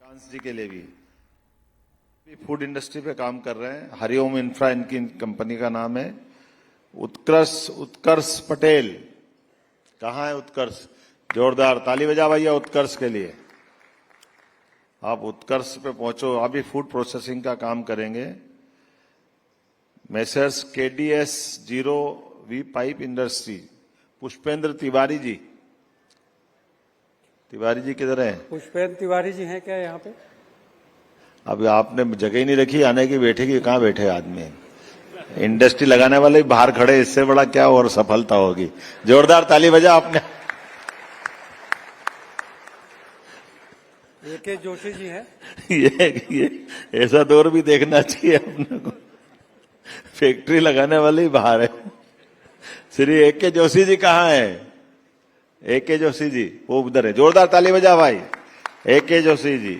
France जी के लिए भी फूड इंडस्ट्री पे काम कर रहे हैं। हरिओम इंफ्रा इनकी कंपनी का नाम है। उत्कर्ष पटेल, कहाँ है उत्कर्ष? जोरदार ताली बजा भैया उत्कर्ष के लिए। आप उत्कर्ष पे पहुंचो, अभी फूड प्रोसेसिंग का काम करेंगे। Messrs KDS 0V pipe industry, Pushpendra Tiwari ji. Tiwari ji किधर हैं? पुष्पेंद्र तिवारी जी हैं क्या यहाँ पे? अभी आपने जगह ही नहीं रखी आने की, बैठेगी कहाँ बैठे आदमी? इंडस्ट्री लगाने वाले बाहर खड़े, इससे बड़ा क्या और सफलता होगी। जोरदार ताली बजा आपने। AK जोशी जी हैं। ये ऐसा दौर भी देखना चाहिए अपने को। फैक्ट्री लगाने वाले ही बाहर है। श्री AK जोशी जी कहाँ है? AK जोशी जी वो उधर है। जोरदार ताली बजा भाई। AK जोशी जी,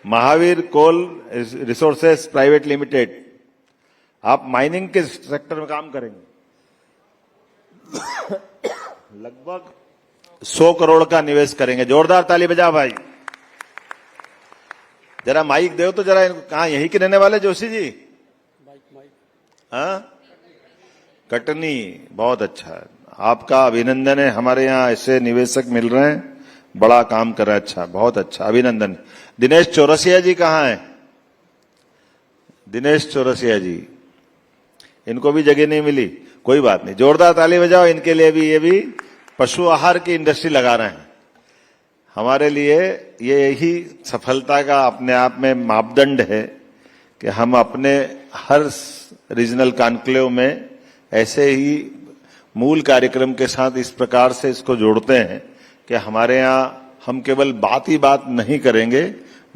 महावीर कोल रिसोर्सेस प्राइवेट लिमिटेड। आप माइनिंग के सेक्टर में काम करेंगे। लगभग 100 करोड़ का निवेश करेंगे। जोरदार ताली बजा भाई। जरा माइक दो तो जरा। कहाँ यहीं के रहने वाले जोशी जी? हाँ, कटनी। बहुत अच्छा है, आपका अभिनंदन है। हमारे यहाँ ऐसे निवेशक मिल रहे हैं, बड़ा काम कर रहे हैं। अच्छा, बहुत अच्छा, अभिनंदन। दिनेश चौरसिया जी कहाँ हैं? दिनेश चौरसिया जी, इनको भी जगह नहीं मिली, कोई बात नहीं, जोरदार ताली बजाओ इनके लिए भी। ये भी पशु आहार की इंडस्ट्री लगा रहे हैं। हमारे लिए ये यही सफलता का अपने आप में मापदंड है कि हम अपने हर रीजनल कॉन्क्लेव में ऐसे ही मूल कार्यक्रम के साथ इस प्रकार से इसको जोड़ते हैं कि हमारे यहाँ हम केवल बात ही बात नहीं करेंगे,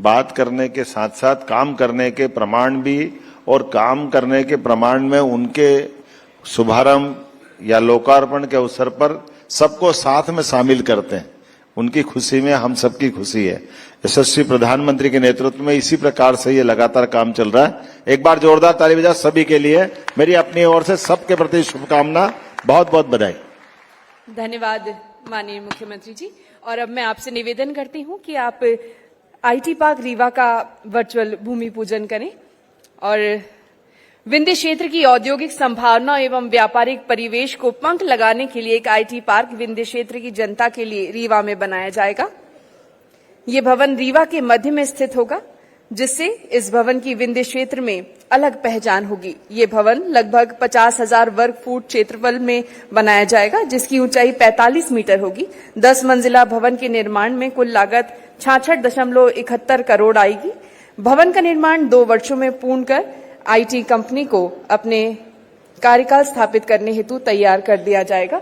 बात करने के साथ साथ काम करने के प्रमाण भी, और काम करने के प्रमाण में उनके शुभारंभ या लोकार्पण के अवसर पर सबको साथ में शामिल करते हैं। उनकी खुशी में हम सबकी खुशी है। यशस्वी प्रधानमंत्री के नेतृत्व में इसी प्रकार से ये लगातार काम चल रहा है। एक बार जोरदार ताली बजा सभी के लिए। मेरी अपनी ओर से सबके प्रति शुभकामना, बहुत बहुत बधाई। धन्यवाद माननीय मुख्यमंत्री जी। और अब मैं आपसे निवेदन करती हूं कि आप IT पार्क रीवा का वर्चुअल भूमि पूजन करें और विंध्य क्षेत्र की औद्योगिक संभावना एवं व्यापारिक परिवेश को पंख लगाने के लिए एक IT पार्क विंध्य क्षेत्र की जनता के लिए रीवा में बनाया जाएगा। ये भवन रीवा के मध्य में स्थित होगा, जिससे इस भवन की विंध्य क्षेत्र में अलग पहचान होगी। ये भवन लगभग 50,000 वर्ग फुट क्षेत्रफल में बनाया जाएगा, जिसकी ऊंचाई 45 मीटर होगी। 10 मंजिला भवन के निर्माण में कुल लागत 66.71 करोड़ आएगी। भवन का निर्माण 2 वर्षों में पूर्ण कर IT कंपनी को अपने कार्यकाल स्थापित करने हेतु तैयार कर दिया जाएगा।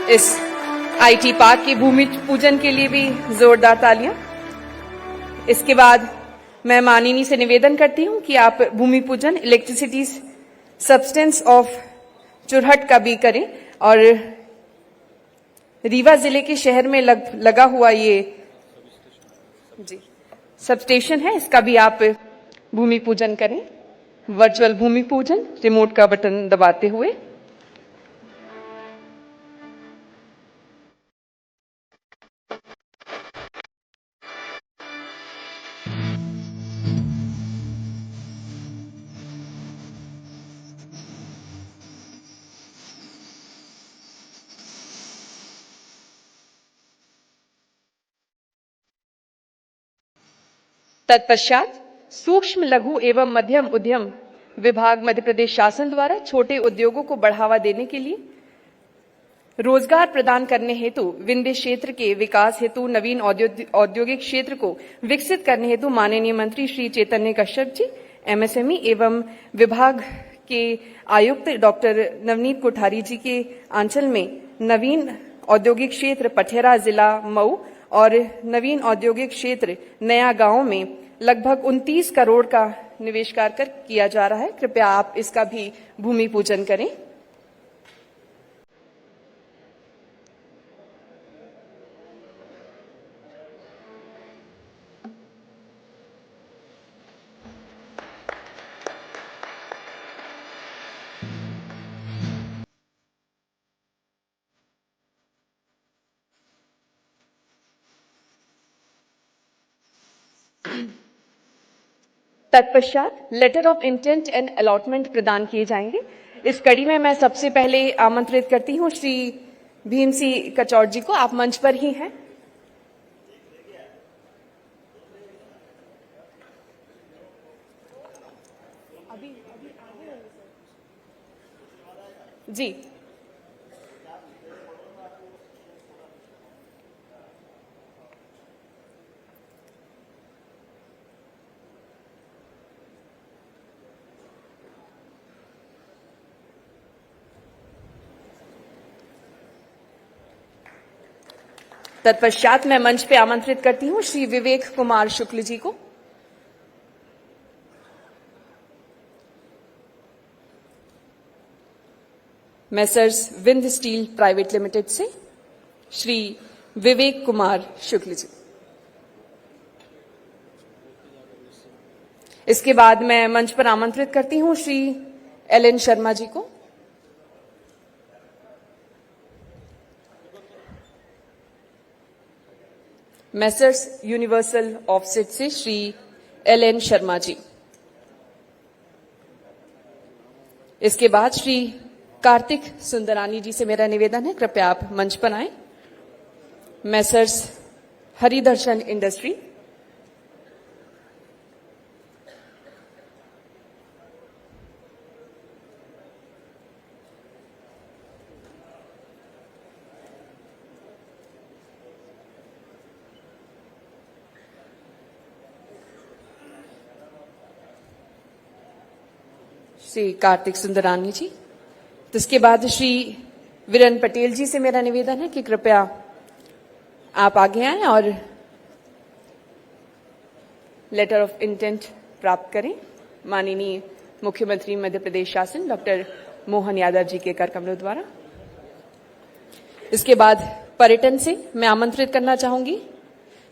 इस IT पार्क के भूमि पूजन के लिए भी जोरदार तालियां। इसके बाद मैं माननीय से निवेदन करती हूं कि आप भूमि पूजन इलेक्ट्रिसिटी सब्सटेंस ऑफ चुरहट का भी करें और रीवा जिले के शहर में लगा हुआ ये जी सबस्टेशन है, इसका भी आप भूमि पूजन करें। वर्चुअल भूमि पूजन रिमोट का बटन दबाते हुए। तत्पश्चात सूक्ष्म लघु एवं मध्यम उद्यम विभाग मध्य प्रदेश शासन द्वारा छोटे उद्योगों को बढ़ावा देने के लिए रोजगार प्रदान करने हेतु विंध्य क्षेत्र के विकास हेतु नवीन औद्योगिक क्षेत्र को विकसित करने हेतु माननीय मंत्री श्री चैतन्य कश्यप जी, MSME एवं विभाग के आयुक्त डॉक्टर नवनीत कोठारी जी के आंचल में नवीन औद्योगिक क्षेत्र पठेरा जिला मऊ और नवीन औद्योगिक क्षेत्र नया गांव में लगभग 29 करोड़ का निवेश कार्य किया जा रहा है। कृपया आप इसका भी भूमि पूजन करें। तत्पश्चात letter of intent and allotment प्रदान किए जाएंगे। इस कड़ी में मैं सबसे पहले आमंत्रित करती हूं श्री भीम सिंह कचौड़ जी को। आप मंच पर ही हैं। जी, तत्पश्चात मैं मंच पे आमंत्रित करती हूं श्री विवेक कुमार शुक्ल जी को। मैसर्स विंध स्टील प्राइवेट लिमिटेड से श्री विवेक कुमार शुक्ल जी। इसके बाद मैं मंच पर आमंत्रित करती हूं श्री एल.एन. शर्मा जी को। मैसर्स यूनिवर्सल ऑफसेट से श्री एल.एन. शर्मा जी। इसके बाद श्री कार्तिक सुंदरानी जी से मेरा निवेदन है, कृपया आप मंच पर आएं। Messrs Haridarshan industry. श्री कार्तिक सुंदरानी जी। तो इसके बाद श्री वीरेन पटेल जी से मेरा निवेदन है कि कृपया आप आगे आएं और लेटर ऑफ इंटेंट प्राप्त करें माननीय मुख्यमंत्री मध्य प्रदेश शासन डॉक्टर मोहन यादव जी के कर कमलों द्वारा। इसके बाद पर्यटन से मैं आमंत्रित करना चाहूंगी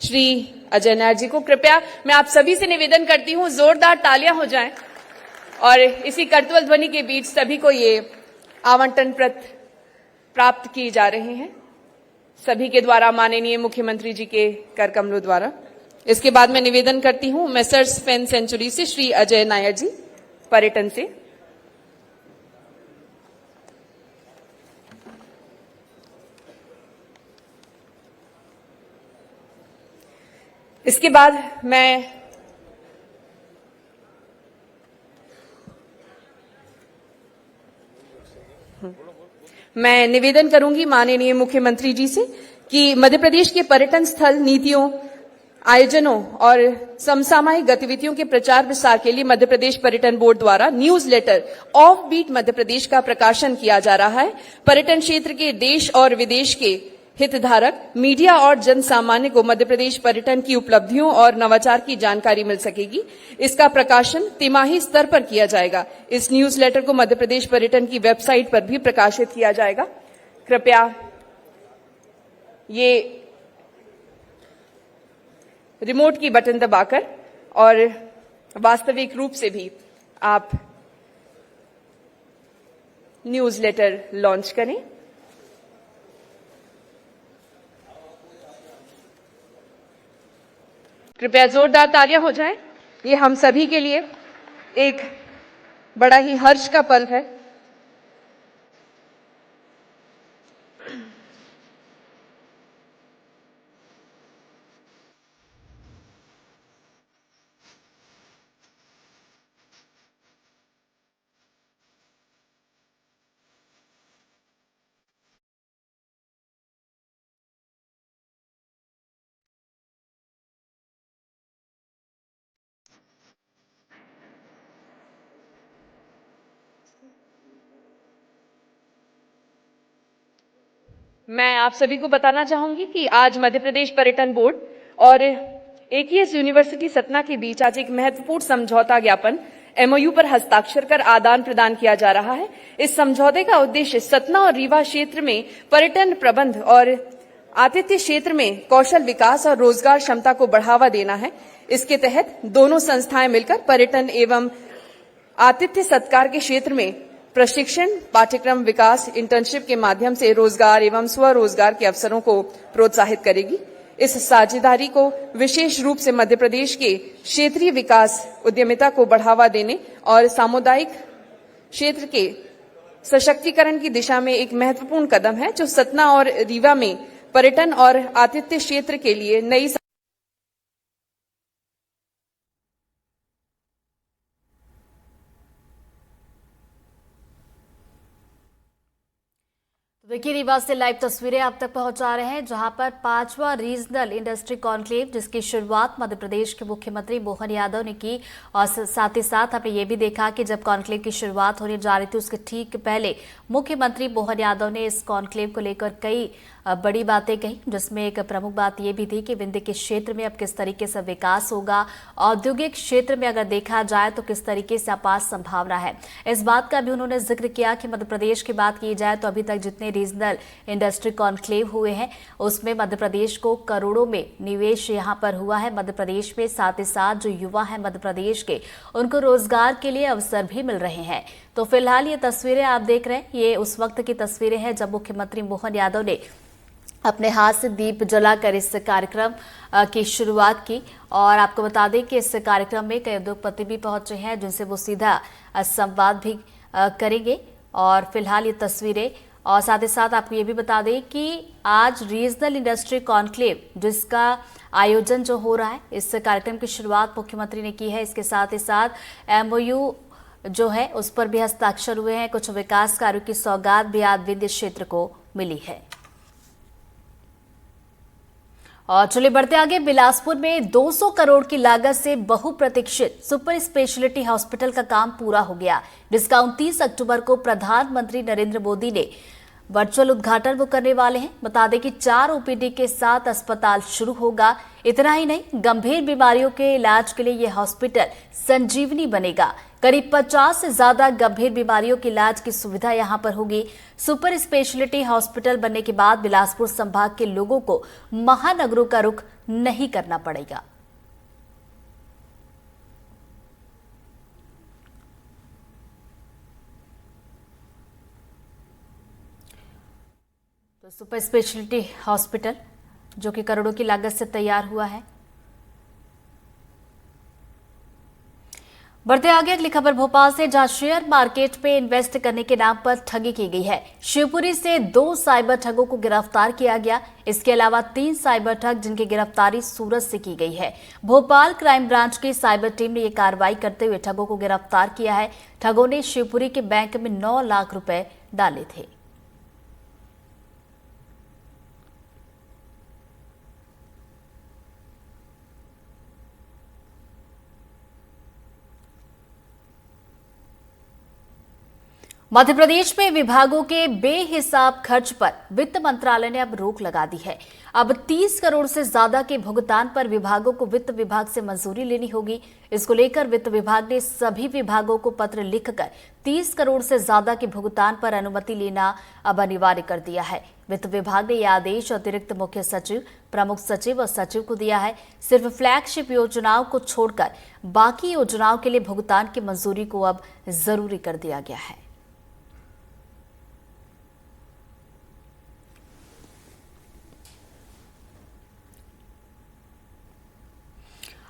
श्री अजय नायर जी को। कृपया मैं आप सभी से निवेदन करती हूं जोरदार तालियां हो जाएं और इसी करतुल ध्वनि के बीच सभी को ये आवंटन पत्र प्राप्त किए जा रहे हैं सभी के द्वारा माननीय मुख्यमंत्री जी के कर कमलों द्वारा। इसके बाद मैं निवेदन करती हूं मैसर्स फेन सेंचुरी से श्री अजय नायर जी पर्यटन से। इसके बाद मैं निवेदन करूंगी माननीय मुख्यमंत्री जी से कि मध्य प्रदेश के पर्यटन स्थल नीतियों, आयोजनों और समसामयिक गतिविधियों के प्रचार प्रसार के लिए मध्य प्रदेश पर्यटन बोर्ड द्वारा news letter off beat Madhya Pradesh का प्रकाशन किया जा रहा है। पर्यटन क्षेत्र के देश और विदेश के हितधारक, मीडिया और जन सामान्य को मध्य प्रदेश पर्यटन की उपलब्धियों और नवाचार की जानकारी मिल सकेगी। इसका प्रकाशन तिमाही स्तर पर किया जाएगा। इस न्यूज लेटर को मध्य प्रदेश पर्यटन की वेबसाइट पर भी प्रकाशित किया जाएगा। कृपया ये रिमोट की बटन दबाकर और वास्तविक रूप से भी आप न्यूज लेटर लॉन्च करें। कृपया जोरदार तालियां हो जाएं। ये हम सभी के लिए एक बड़ा ही हर्ष का पल है। मैं आप सभी को बताना चाहूंगी कि आज मध्य प्रदेश पर्यटन बोर्ड और एकेएस यूनिवर्सिटी सतना के बीच आज एक महत्वपूर्ण समझौता ज्ञापन एमओयू पर हस्ताक्षर कर आदान प्रदान किया जा रहा है। इस समझौते का उद्देश्य सतना और रीवा क्षेत्र में पर्यटन प्रबंध और आतिथ्य क्षेत्र में कौशल विकास और रोजगार क्षमता को बढ़ावा देना है। इसके तहत दोनों संस्थाएं मिलकर पर्यटन एवं आतिथ्य सत्कार के क्षेत्र में प्रशिक्षण, पाठ्यक्रम विकास, इंटर्नशिप के माध्यम से रोजगार एवं स्वरोजगार के अवसरों को प्रोत्साहित करेगी। इस साझेदारी को विशेष रूप से मध्य प्रदेश के क्षेत्रीय विकास, उद्यमिता को बढ़ावा देने और सामुदायिक क्षेत्र के सशक्तिकरण की दिशा में एक महत्वपूर्ण कदम है, जो सतना और रीवा में पर्यटन और आतिथ्य क्षेत्र के लिए नई देखिए, रीवा से लाइव तस्वीरें आप तक पहुंचा रहे हैं, जहां पर 5वां रीजनल इंडस्ट्री कॉन्क्लेव, जिसकी शुरुआत मध्य प्रदेश के मुख्यमंत्री मोहन यादव ने की। और साथ ही साथ हमने ये भी देखा कि जब कॉन्क्लेव की शुरुआत होने जा रही थी, उसके ठीक पहले मुख्यमंत्री मोहन यादव ने इस कॉन्क्लेव को लेकर कई बड़ी बातें कही, जिसमें एक प्रमुख बात यह भी थी कि विंध्य के क्षेत्र में अब किस तरीके से विकास होगा, औद्योगिक क्षेत्र में अगर देखा जाए तो किस तरीके से अपार संभावना है। इस बात का भी उन्होंने जिक्र किया कि मध्य प्रदेश की बात की जाए तो अभी तक जितने रीजनल इंडस्ट्री कॉन्क्लेव हुए हैं, उसमें मध्य प्रदेश को करोड़ों में निवेश यहाँ पर हुआ है मध्य प्रदेश में। साथ ही साथ जो युवा है मध्य प्रदेश के, उनको रोजगार के लिए अवसर भी मिल रहे हैं। तो फिलहाल ये तस्वीरें आप देख रहे हैं, ये उस वक्त की तस्वीरें हैं जब मुख्यमंत्री मोहन यादव ने अपने हाथ से दीप जलाकर इस कार्यक्रम की शुरुआत की। और आपको बता दें कि इस कार्यक्रम में कई उद्योगपति भी पहुंचे हैं, जिनसे वो सीधा संवाद भी करेंगे। और फिलहाल ये तस्वीरें, और साथ ही साथ आपको ये भी बता दें कि आज रीजनल इंडस्ट्री कॉन्क्लेव, जिसका आयोजन जो हो रहा है, इस कार्यक्रम की शुरुआत मुख्यमंत्री ने की है। इसके साथ ही साथ MOU जो है उस पर भी हस्ताक्षर हुए हैं। कुछ विकास कार्यों की सौगात भी आज विंध्य क्षेत्र को मिली है। और चलिए बढ़ते आगे, बिलासपुर में 200 करोड़ की लागत से बहुप्रतीक्षित सुपर स्पेशलिटी हॉस्पिटल का काम पूरा हो गया, जिसका 29 अक्टूबर को प्रधानमंत्री नरेंद्र मोदी ने वर्चुअल उद्घाटन वो करने वाले हैं। बता दें कि 4 OPD के साथ अस्पताल शुरू होगा। इतना ही नहीं, गंभीर बीमारियों के इलाज के लिए यह हॉस्पिटल संजीवनी बनेगा। करीब 50 से ज्यादा गंभीर बीमारियों के इलाज की सुविधा यहां पर होगी। सुपर स्पेशलिटी हॉस्पिटल बनने के बाद बिलासपुर संभाग के लोगों को महानगरों का रुख नहीं करना पड़ेगा। तो सुपर स्पेशलिटी हॉस्पिटल जो कि करोड़ों की लागत से तैयार हुआ है। बढ़ते आगे, अगली खबर भोपाल से, जहां शेयर मार्केट पे इन्वेस्ट करने के नाम पर ठगी की गई है। शिवपुरी से 2 साइबर ठगों को गिरफ्तार किया गया। इसके अलावा 3 साइबर ठग, जिनकी गिरफ्तारी सूरत से की गई है। भोपाल क्राइम ब्रांच की साइबर टीम ने यह कार्रवाई करते हुए ठगों को गिरफ्तार किया है। ठगों ने शिवपुरी के बैंक में 9 लाख रुपए डाले थे। मध्य प्रदेश में विभागों के बेहिसाब खर्च पर वित्त मंत्रालय ने अब रोक लगा दी है। अब 30 करोड़ से ज्यादा के भुगतान पर विभागों को वित्त विभाग से मंजूरी लेनी होगी। इसको लेकर वित्त विभाग ने सभी विभागों को पत्र लिखकर 30 करोड़ से ज्यादा के भुगतान पर अनुमति लेना अब अनिवार्य कर दिया है। वित्त विभाग ने यह आदेश अतिरिक्त मुख्य सचिव, प्रमुख सचिव और सचिव को दिया है। सिर्फ फ्लैगशिप योजनाओं को छोड़कर बाकी योजनाओं के लिए भुगतान की मंजूरी को अब जरूरी कर दिया गया है।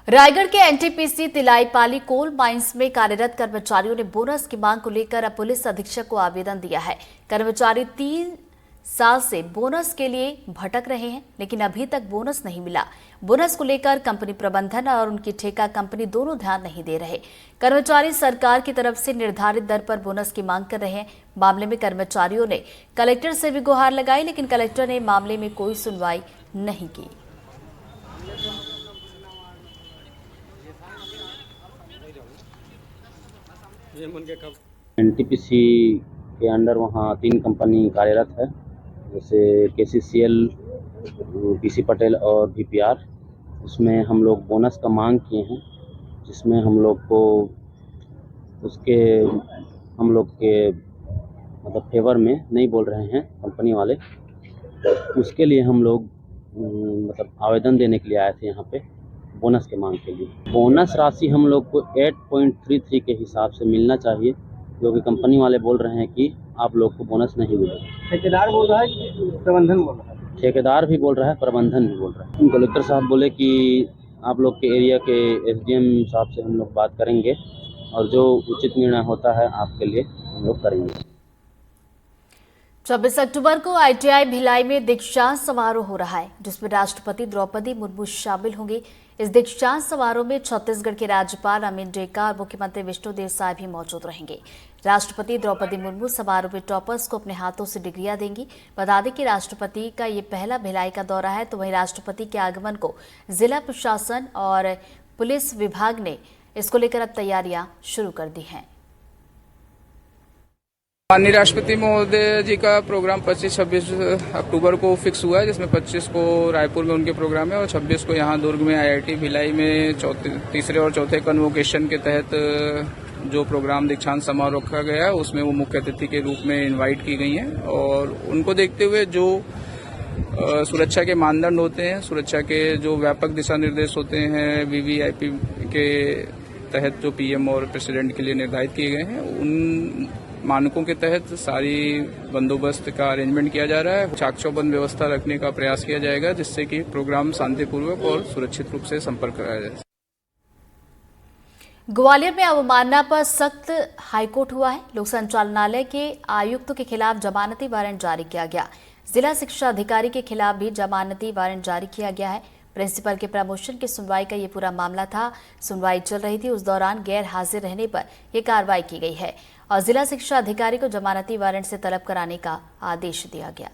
रायगढ़ के NTPC तिलाईपाली कोल माइंस में कार्यरत कर्मचारियों ने बोनस की मांग को लेकर अब पुलिस अधीक्षक को आवेदन दिया है। कर्मचारी 3 साल से बोनस के लिए भटक रहे हैं, लेकिन अभी तक बोनस नहीं मिला। बोनस को लेकर कंपनी प्रबंधन और उनकी ठेका कंपनी दोनों ध्यान नहीं दे रहे। कर्मचारी सरकार की तरफ से निर्धारित दर पर बोनस की मांग कर रहे हैं। मामले में कर्मचारियों ने कलेक्टर से भी गुहार लगाई, लेकिन कलेक्टर ने मामले में कोई सुनवाई नहीं की। NTPC के अंडर वहाँ 3 कंपनी कार्यरत है, जैसे KCCL, PC पटेल और VPR। उसमें हम लोग बोनस का मांग किए हैं, जिसमें हम लोग के मतलब फेवर में नहीं बोल रहे हैं कंपनी वाले। उसके लिए हम लोग मतलब आवेदन देने के लिए आए थे यहाँ पे बोनस के मांग के लिए। बोनस राशि हम लोग को 8.33 के हिसाब से मिलना चाहिए, क्योंकि कंपनी वाले बोल रहे हैं कि आप लोग को बोनस नहीं मिलेगा। ठेकेदार बोल रहा है कि प्रबंधन बोल रहा है? ठेकेदार भी बोल रहा है, प्रबंधन भी बोल रहा है। कलेक्टर साहब बोले कि आप लोग के एरिया के एसडीएम साहब से हम लोग बात करेंगे और जो उचित निर्णय होता है आपके लिए हम लोग करेंगे। 26 अक्टूबर को आईटीआई भिलाई में दीक्षांत समारोह हो रहा है, जिसमें राष्ट्रपति द्रौपदी मुर्मू शामिल होंगी। इस दीक्षांत समारोह में छत्तीसगढ़ के राज्यपाल अमित डेका और मुख्यमंत्री विष्णुदेव साय भी मौजूद रहेंगे। राष्ट्रपति द्रौपदी मुर्मू समारोह में टॉपर्स को अपने हाथों से डिग्रियां देंगी। बता दें कि राष्ट्रपति का ये पहला भिलाई का दौरा है, तो वहीं राष्ट्रपति के आगमन को जिला प्रशासन और पुलिस विभाग ने इसको लेकर अब तैयारियां शुरू कर दी हैं। माननीय राष्ट्रपति महोदय जी का प्रोग्राम 25-26 अक्टूबर को फिक्स हुआ है, जिसमें 25 को रायपुर में उनके प्रोग्राम है और 26 को यहाँ दुर्ग में आईआईटी भिलाई में तीसरे और चौथे कन्वोकेशन के तहत जो प्रोग्राम दीक्षांत समारोह रखा गया है उसमें वो मुख्य अतिथि के रूप में इनवाइट की गई हैं। और उनको देखते हुए जो सुरक्षा के मानदंड होते हैं, सुरक्षा के जो व्यापक दिशा निर्देश होते हैं वीवीआईपी के तहत जो पीएम और प्रेसिडेंट के लिए निर्धारित किए गए हैं, उन मानकों के तहत सारी बंदोबस्त का अरेंजमेंट किया जा रहा है। चाक चौबंद व्यवस्था रखने का प्रयास किया जाएगा, जिससे कि प्रोग्राम शांतिपूर्वक और सुरक्षित रूप से संपन्न कराया जाए। ग्वालियर में अवमानना पर सख्त हाईकोर्ट हुआ है। लोक संचालनालय के आयुक्त के खिलाफ जमानती वारंट जारी किया गया। जिला शिक्षा अधिकारी के खिलाफ भी जमानती वारंट जारी किया गया है। प्रिंसिपल के प्रमोशन की सुनवाई का ये पूरा मामला था। सुनवाई चल रही थी, उस दौरान गैर हाजिर रहने पर यह कार्रवाई की गई है और जिला शिक्षा अधिकारी को जमानती वारंट से तलब कराने का आदेश दिया गया।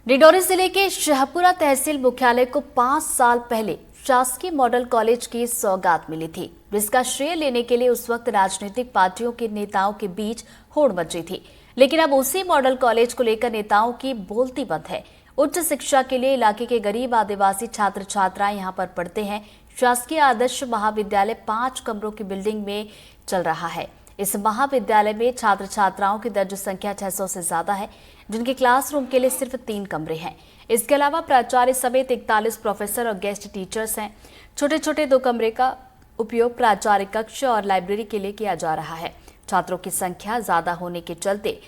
डिंडौरी जिले के शाहपुरा तहसील मुख्यालय को 5 साल पहले शासकीय मॉडल कॉलेज की सौगात मिली थी, जिसका श्रेय लेने के लिए उस वक्त राजनीतिक पार्टियों के नेताओं के बीच होड़ मची थी। लेकिन अब उसी मॉडल कॉलेज को लेकर नेताओं की बोलती बंद है। उच्च शिक्षा के लिए इलाके के गरीब आदिवासी छात्र छात्राएं यहां पर पढ़ते हैं। शासकीय आदर्श महाविद्यालय 5 कमरों की बिल्डिंग में चल रहा है। इस महाविद्यालय में छात्र छात्राओं की दर्ज संख्या 600 से ज्यादा है, जिनके क्लासरूम के लिए सिर्फ 3 कमरे हैं। इसके अलावा प्राचार्य समेत 41 प्रोफेसर और गेस्ट टीचर्स हैं। छोटे छोटे 2 कमरे का उपयोग प्राचार्य कक्ष और लाइब्रेरी के लिए किया जा रहा है। छात्रों की संख्या ज्यादा होने के चलते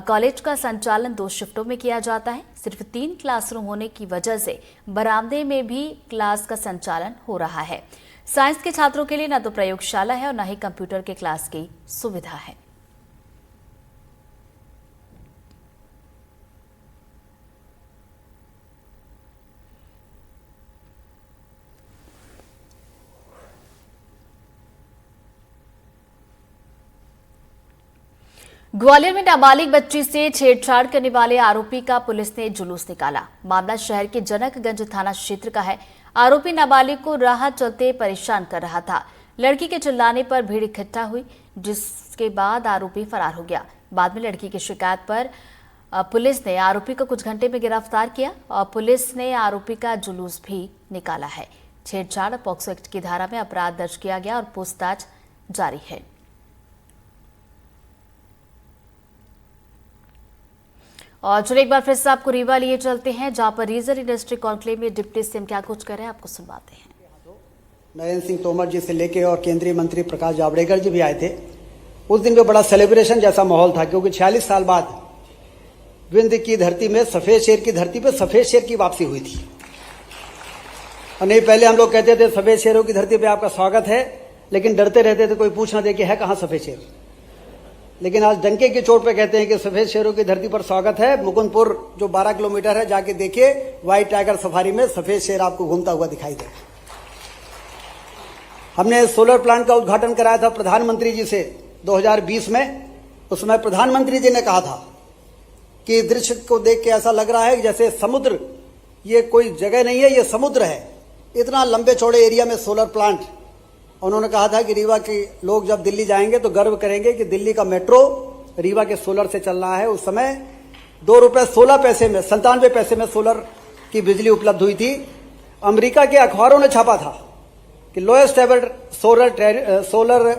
कॉलेज का संचालन 2 शिफ्टों में किया जाता है। सिर्फ 3 क्लासरूम होने की वजह से बरामदे में भी क्लास का संचालन हो रहा है। साइंस के छात्रों के लिए न तो प्रयोगशाला है और न ही कंप्यूटर के क्लास की सुविधा है। ग्वालियर में नाबालिग बच्ची से छेड़छाड़ करने वाले आरोपी का पुलिस ने जुलूस निकाला। मामला शहर के जनकगंज थाना क्षेत्र का है। आरोपी नाबालिग को राह चलते परेशान कर रहा था। लड़की के चिल्लाने पर भीड़ इकट्ठा हुई, जिसके बाद आरोपी फरार हो गया। बाद में लड़की की शिकायत पर पुलिस ने आरोपी को कुछ घंटे में गिरफ्तार किया और पुलिस ने आरोपी का जुलूस भी निकाला है। छेड़छाड़ पॉक्सो एक्ट की धारा में अपराध दर्ज किया गया और पूछताछ जारी है। और चलिए एक बार फिर से आपको रीवा लिए चलते हैं, जहां पर रीजनल इंडस्ट्री कॉन्क्लेव में डिप्टी सीएम क्या कुछ कर रहे हैं, आपको सुनवाते हैं। नरेंद्र सिंह तोमर जी से लेके और केंद्रीय मंत्री प्रकाश जावड़ेकर जी भी आए थे। उस दिन भी बड़ा सेलिब्रेशन जैसा माहौल था, क्योंकि 46 साल बाद विंध्य की धरती में, सफेद शेर की धरती पे सफेद शेर की वापसी हुई थी। और नहीं, पहले हम लोग कहते थे सफेद शेरों की धरती पे आपका स्वागत है, लेकिन डरते रहते थे कोई पूछ ना दे कि है कहां सफेद शेर। लेकिन आज डंके की चोट पे कहते हैं कि सफेद शेरों की धरती पर स्वागत है। मुकुंदपुर जो 12 किलोमीटर है, जाके देखिए, व्हाइट टाइगर सफारी में सफेद शेर आपको घूमता हुआ दिखाई दे। हमने सोलर प्लांट का उद्घाटन कराया था प्रधानमंत्री जी से 2020 में। उस समय प्रधानमंत्री जी ने कहा था कि दृश्य को देख के ऐसा लग रहा है जैसे समुद्र, ये कोई जगह नहीं है, ये समुद्र है। इतना लंबे चौड़े एरिया में सोलर प्लांट। उन्होंने कहा था कि रीवा के लोग जब दिल्ली जाएंगे तो गर्व करेंगे कि दिल्ली का मेट्रो रीवा के सोलर से चल रहा है। उस समय 2 रुपए 16 पैसे में, 97 पैसे में सोलर की बिजली उपलब्ध हुई थी। अमेरिका के अखबारों ने छापा था कि lowest ever solar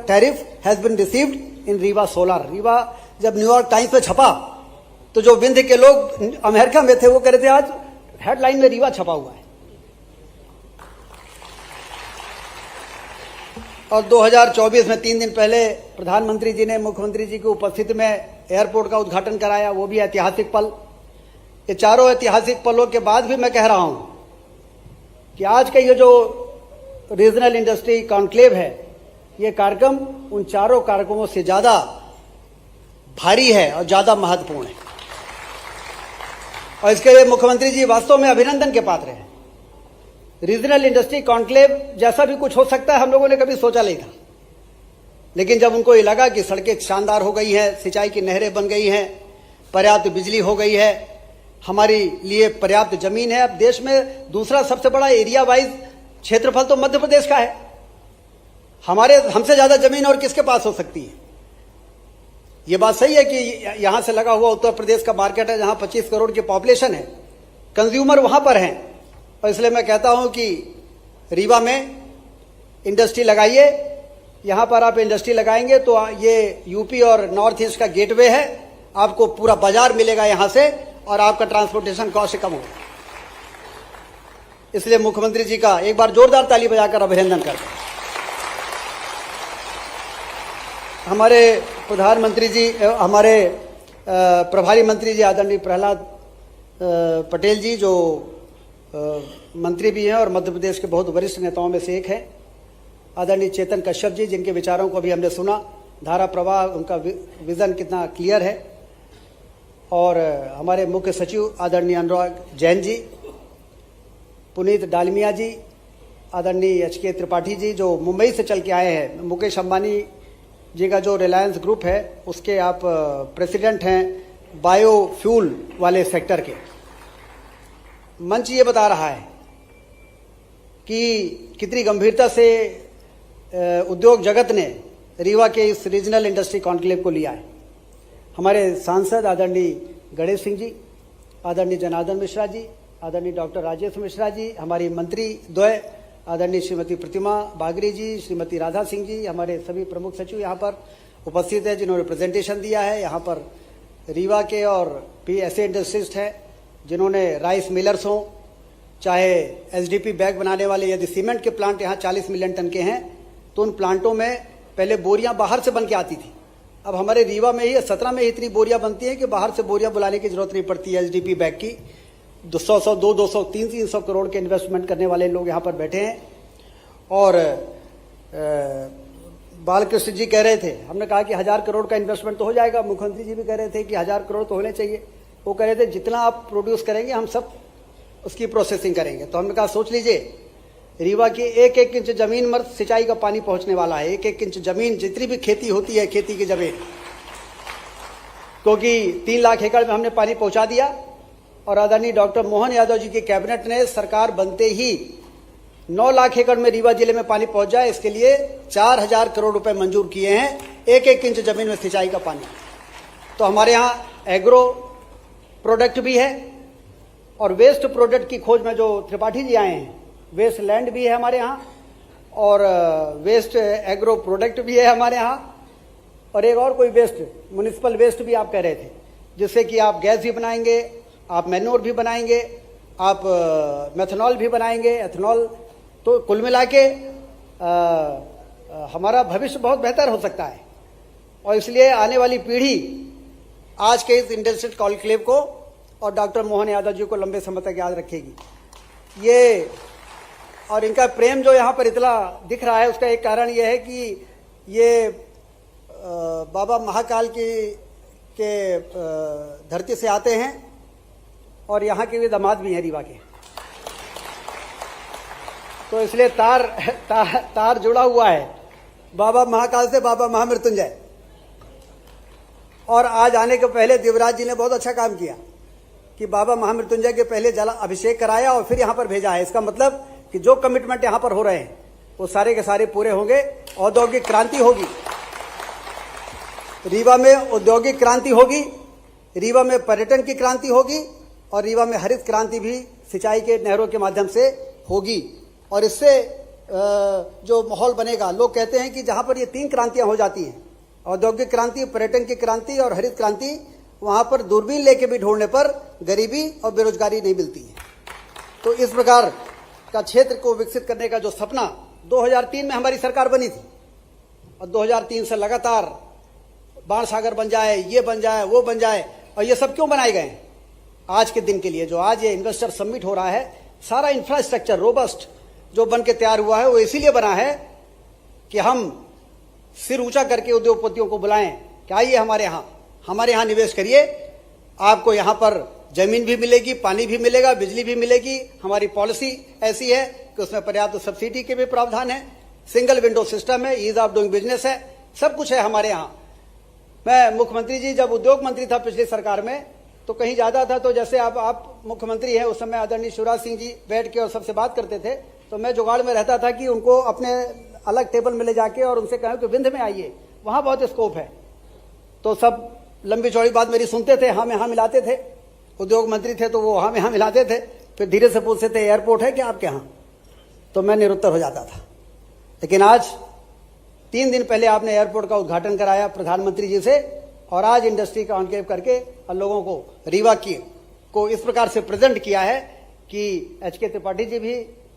tariff has been received in Rewa solar. Rewa जब न्यूयॉर्क टाइम्स में छपा तो जो विंध्य के लोग अमेरिका में थे वो कह रहे थे आज हेडलाइन में रीवा छपा हुआ है। और 2024 में 3 दिन पहले प्रधानमंत्री जी ने मुख्यमंत्री जी की उपस्थिति में एयरपोर्ट का उद्घाटन कराया, वो भी ऐतिहासिक पल। ये चारों ऐतिहासिक पलों के बाद भी मैं कह रहा हूं कि आज का ये जो रीजनल इंडस्ट्री कॉन्क्लेव है, ये कार्यक्रम उन चारों कार्यक्रमों से ज्यादा भारी है और ज्यादा महत्वपूर्ण है, और इसके लिए मुख्यमंत्री जी वास्तव में अभिनंदन के पात्र हैं। रीजनल इंडस्ट्री कॉन्क्लेव जैसा भी कुछ हो सकता है हम लोगों ने कभी सोचा नहीं था, लेकिन जब उनको ये लगा कि सड़कें शानदार हो गई हैं, सिंचाई की नहरें बन गई हैं, पर्याप्त बिजली हो गई है, हमारे लिए पर्याप्त जमीन है। अब देश में दूसरा सबसे बड़ा एरिया वाइज क्षेत्रफल तो मध्य प्रदेश का है। हमसे ज्यादा जमीन और किसके पास हो सकती है? ये बात सही है कि यहां से लगा हुआ उत्तर प्रदेश का मार्केट है, जहां 25 करोड़ की पॉपुलेशन है, कंज्यूमर वहां पर हैं, और इसलिए मैं कहता हूं कि रीवा में इंडस्ट्री लगाइए। यहां पर आप इंडस्ट्री लगाएंगे तो ये यूपी और नॉर्थ ईस्ट का गेटवे है, आपको पूरा बाजार मिलेगा यहां से, और आपका ट्रांसपोर्टेशन कॉस्ट कम होगा। इसलिए मुख्यमंत्री जी का एक बार जोरदार ताली बजाकर अभिनंदन करते हैं। हमारे प्रधानमंत्री जी, हमारे प्रभारी मंत्री जी आदरणीय प्रहलाद पटेल जी, जो मंत्री भी हैं और मध्य प्रदेश के बहुत वरिष्ठ नेताओं में से एक हैं, आदरणीय चेतन कश्यप जी, जिनके विचारों को भी हमने सुना, धारा प्रवाह, उनका विजन कितना क्लियर है, और हमारे मुख्य सचिव आदरणीय अनुराग जैन जी, पुनीत डालमिया जी, आदरणीय HK त्रिपाठी जी, जो मुंबई से चल के आए हैं, मुकेश अंबानी जी का जो रिलायंस ग्रुप है उसके आप प्रेसिडेंट हैं बायोफ्यूल वाले सेक्टर के। मंच ये बता रहा है कि कितनी गंभीरता से उद्योग जगत ने रीवा के इस रीजनल इंडस्ट्री कॉन्क्लेव को लिया है। हमारे सांसद आदरणीय गणेश सिंह जी, आदरणीय जनार्दन मिश्रा जी, आदरणीय डॉक्टर राजेश मिश्रा जी, हमारी मंत्री द्वय आदरणीय श्रीमती प्रतिमा बागरी जी, श्रीमती राधा सिंह जी, हमारे सभी प्रमुख सचिव यहाँ पर उपस्थित है जिन्होंने प्रेजेंटेशन दिया है। यहाँ पर रीवा के और भी ऐसे इंडस्ट्रिस्ट हैं जिन्होंने राइस मिलर्स हों, चाहे SDP बैग बनाने वाले, यदि सीमेंट के प्लांट यहाँ 40 मिलियन टन के हैं तो उन प्लांटों में पहले बोरियां बाहर से बन के आती थी। अब हमारे रीवा में ही 17 में इतनी बोरियां बनती हैं कि बाहर से बोरियां बुलाने की जरूरत नहीं पड़ती है। SDP बैग की 200, 300 करोड़ के इन्वेस्टमेंट करने वाले लोग यहाँ पर बैठे हैं। और बालकृष्ण जी कह रहे थे, हमने कहा कि 1000 करोड़ का इन्वेस्टमेंट तो हो जाएगा, मुख्यमंत्री जी भी कह रहे थे कि 1000 करोड़ तो होने चाहिए। वो कह रहे थे जितना आप प्रोड्यूस करेंगे हम सब उसकी प्रोसेसिंग करेंगे। तो हमने कहा सोच लीजिए, रीवा की 1-1 इंच जमीन में सिंचाई का पानी पहुंचने वाला है। 1-1 इंच जमीन, जितनी भी खेती होती है खेती की जमीन, क्योंकि 3 लाख एकड़ में हमने पानी पहुंचा दिया। और आदरणीय डॉक्टर मोहन यादव जी की कैबिनेट ने सरकार बनते ही 9 लाख एकड़ में रीवा जिले में पानी पहुंच जाए, इसके लिए 4000 करोड़ रुपए मंजूर किए हैं, 1-1 इंच जमीन में सिंचाई का पानी। तो हमारे यहाँ एग्रो प्रोडक्ट भी है और वेस्ट प्रोडक्ट की खोज में जो त्रिपाठी जी आए हैं, वेस्ट लैंड भी है हमारे यहाँ और वेस्ट एग्रो प्रोडक्ट भी है हमारे यहाँ, और एक और कोई वेस्ट, म्युनिसिपल वेस्ट भी आप कह रहे थे, जिससे कि आप गैस भी बनाएंगे, आप मैन्योर भी बनाएंगे, आप मेथनॉल भी बनाएंगे, एथनॉल। तो कुल मिला के हमारा भविष्य बहुत बेहतर हो सकता है। और इसलिए आने वाली पीढ़ी आज के इस इंडस्ट्रियल कॉन्क्लेव को और डॉक्टर मोहन यादव जी को लंबे समय तक याद रखेगी। ये और इनका प्रेम जो यहाँ पर इतना दिख रहा है, उसका एक कारण ये है कि ये बाबा महाकाल के धरती से आते हैं और यहाँ के भी दामाद भी हैं रीवा के, तो इसलिए तार जुड़ा हुआ है बाबा महाकाल से बाबा महामृत्युंजय। और आज आने के पहले देवराज जी ने बहुत अच्छा काम किया कि बाबा महामृत्युंजय के पहले जल अभिषेक कराया और फिर यहाँ पर भेजा है। इसका मतलब कि जो कमिटमेंट यहाँ पर हो रहे हैं वो सारे के सारे पूरे होंगे। औद्योगिक क्रांति होगी रीवा में, औद्योगिक क्रांति होगी रीवा में, पर्यटन की क्रांति होगी और रीवा में हरित क्रांति भी सिंचाई के नहरों के माध्यम से होगी। और इससे जो माहौल बनेगा, लोग कहते हैं कि जहां पर ये 3 क्रांतियां हो जाती हैं, औद्योगिक क्रांति, पर्यटन की क्रांति और हरित क्रांति, वहां पर दूरबीन लेके भी ढूंढने पर गरीबी और बेरोजगारी नहीं मिलती है। तो इस प्रकार का क्षेत्र को विकसित करने का जो सपना 2003 में हमारी सरकार बनी थी, और 2003 से लगातार बाण सागर बन जाए, ये बन जाए, वो बन जाए। और ये सब क्यों बनाए गए हैं? आज के दिन के लिए। जो आज ये इन्वेस्टर समिट हो रहा है, सारा इंफ्रास्ट्रक्चर रोबस्ट जो बन के तैयार हुआ है, वो इसीलिए बना है कि हम सिर ऊंचा करके उद्योगपतियों को बुलाएं कि आइए हमारे यहाँ निवेश करिए। आपको यहाँ पर जमीन भी मिलेगी, पानी भी मिलेगा, बिजली भी मिलेगी। हमारी पॉलिसी ऐसी है कि उसमें पर्याप्त सब्सिडी के भी प्रावधान है, सिंगल विंडो सिस्टम है, ईज ऑफ डूइंग बिजनेस है, सब कुछ है हमारे यहाँ। मैं मुख्यमंत्री जी जब उद्योग मंत्री था पिछली सरकार में, तो कहीं ज्यादा था, तो जैसे आप मुख्यमंत्री हैं, उस समय आदरणीय शिवराज सिंह जी बैठ के और सबसे बात करते थे, तो मैं जुगाड़ में रहता था कि उनको अपने अलग टेबल में ले जाके और उनसे कहें कि विंध्य में आइए, वहां बहुत स्कोप है। तो सब लंबी चौड़ी बात मेरी सुनते थे, हाँ में हाँ मिलाते थे। उद्योग मंत्री थे तो वो हाँ में हाँ मिलाते थे। फिर धीरे से पूछते थे एयरपोर्ट है क्या आपके यहाँ, तो मैं निरुत्तर हो जाता था। लेकिन आज 3 दिन पहले आपने एयरपोर्ट का उद्घाटन कराया प्रधानमंत्री जी से, और आज इंडस्ट्री का ऑनकेव करके और लोगों को रीवा को इस प्रकार से प्रेजेंट किया है कि एच.के. त्रिपाठी जी भी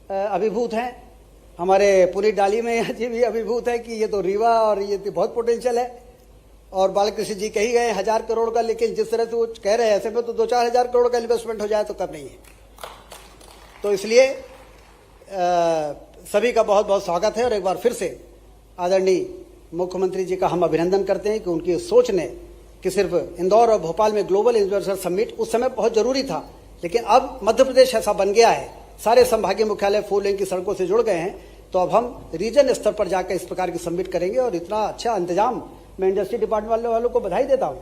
अभिभूत हैं, हमारे पुनीत डाली में जी भी अभिभूत है कि ये तो रीवा और ये तो बहुत पोटेंशियल है। और बालकृष्ण जी कही गए 1000 करोड़ का, लेकिन जिस तरह से वो कह रहे हैं ऐसे में तो 2-4 हजार करोड़ का इन्वेस्टमेंट हो जाए तो कब नहीं है। तो इसलिए सभी का बहुत बहुत स्वागत है। और एक बार फिर से आदरणीय मुख्यमंत्री जी का हम अभिनंदन करते हैं कि उनकी सोच ने कि सिर्फ इंदौर और भोपाल में ग्लोबल इन्वेस्टर समिट उस समय बहुत जरूरी था, लेकिन अब मध्य प्रदेश ऐसा बन गया है, सारे संभागीय मुख्यालय 4 लेन की सड़कों से जुड़ गए हैं, तो अब हम रीजन स्तर पर जाकर इस प्रकार की समिट करेंगे। और इतना अच्छा इंतजाम, मैं इंडस्ट्री डिपार्टमेंट वालों को बधाई देता हूं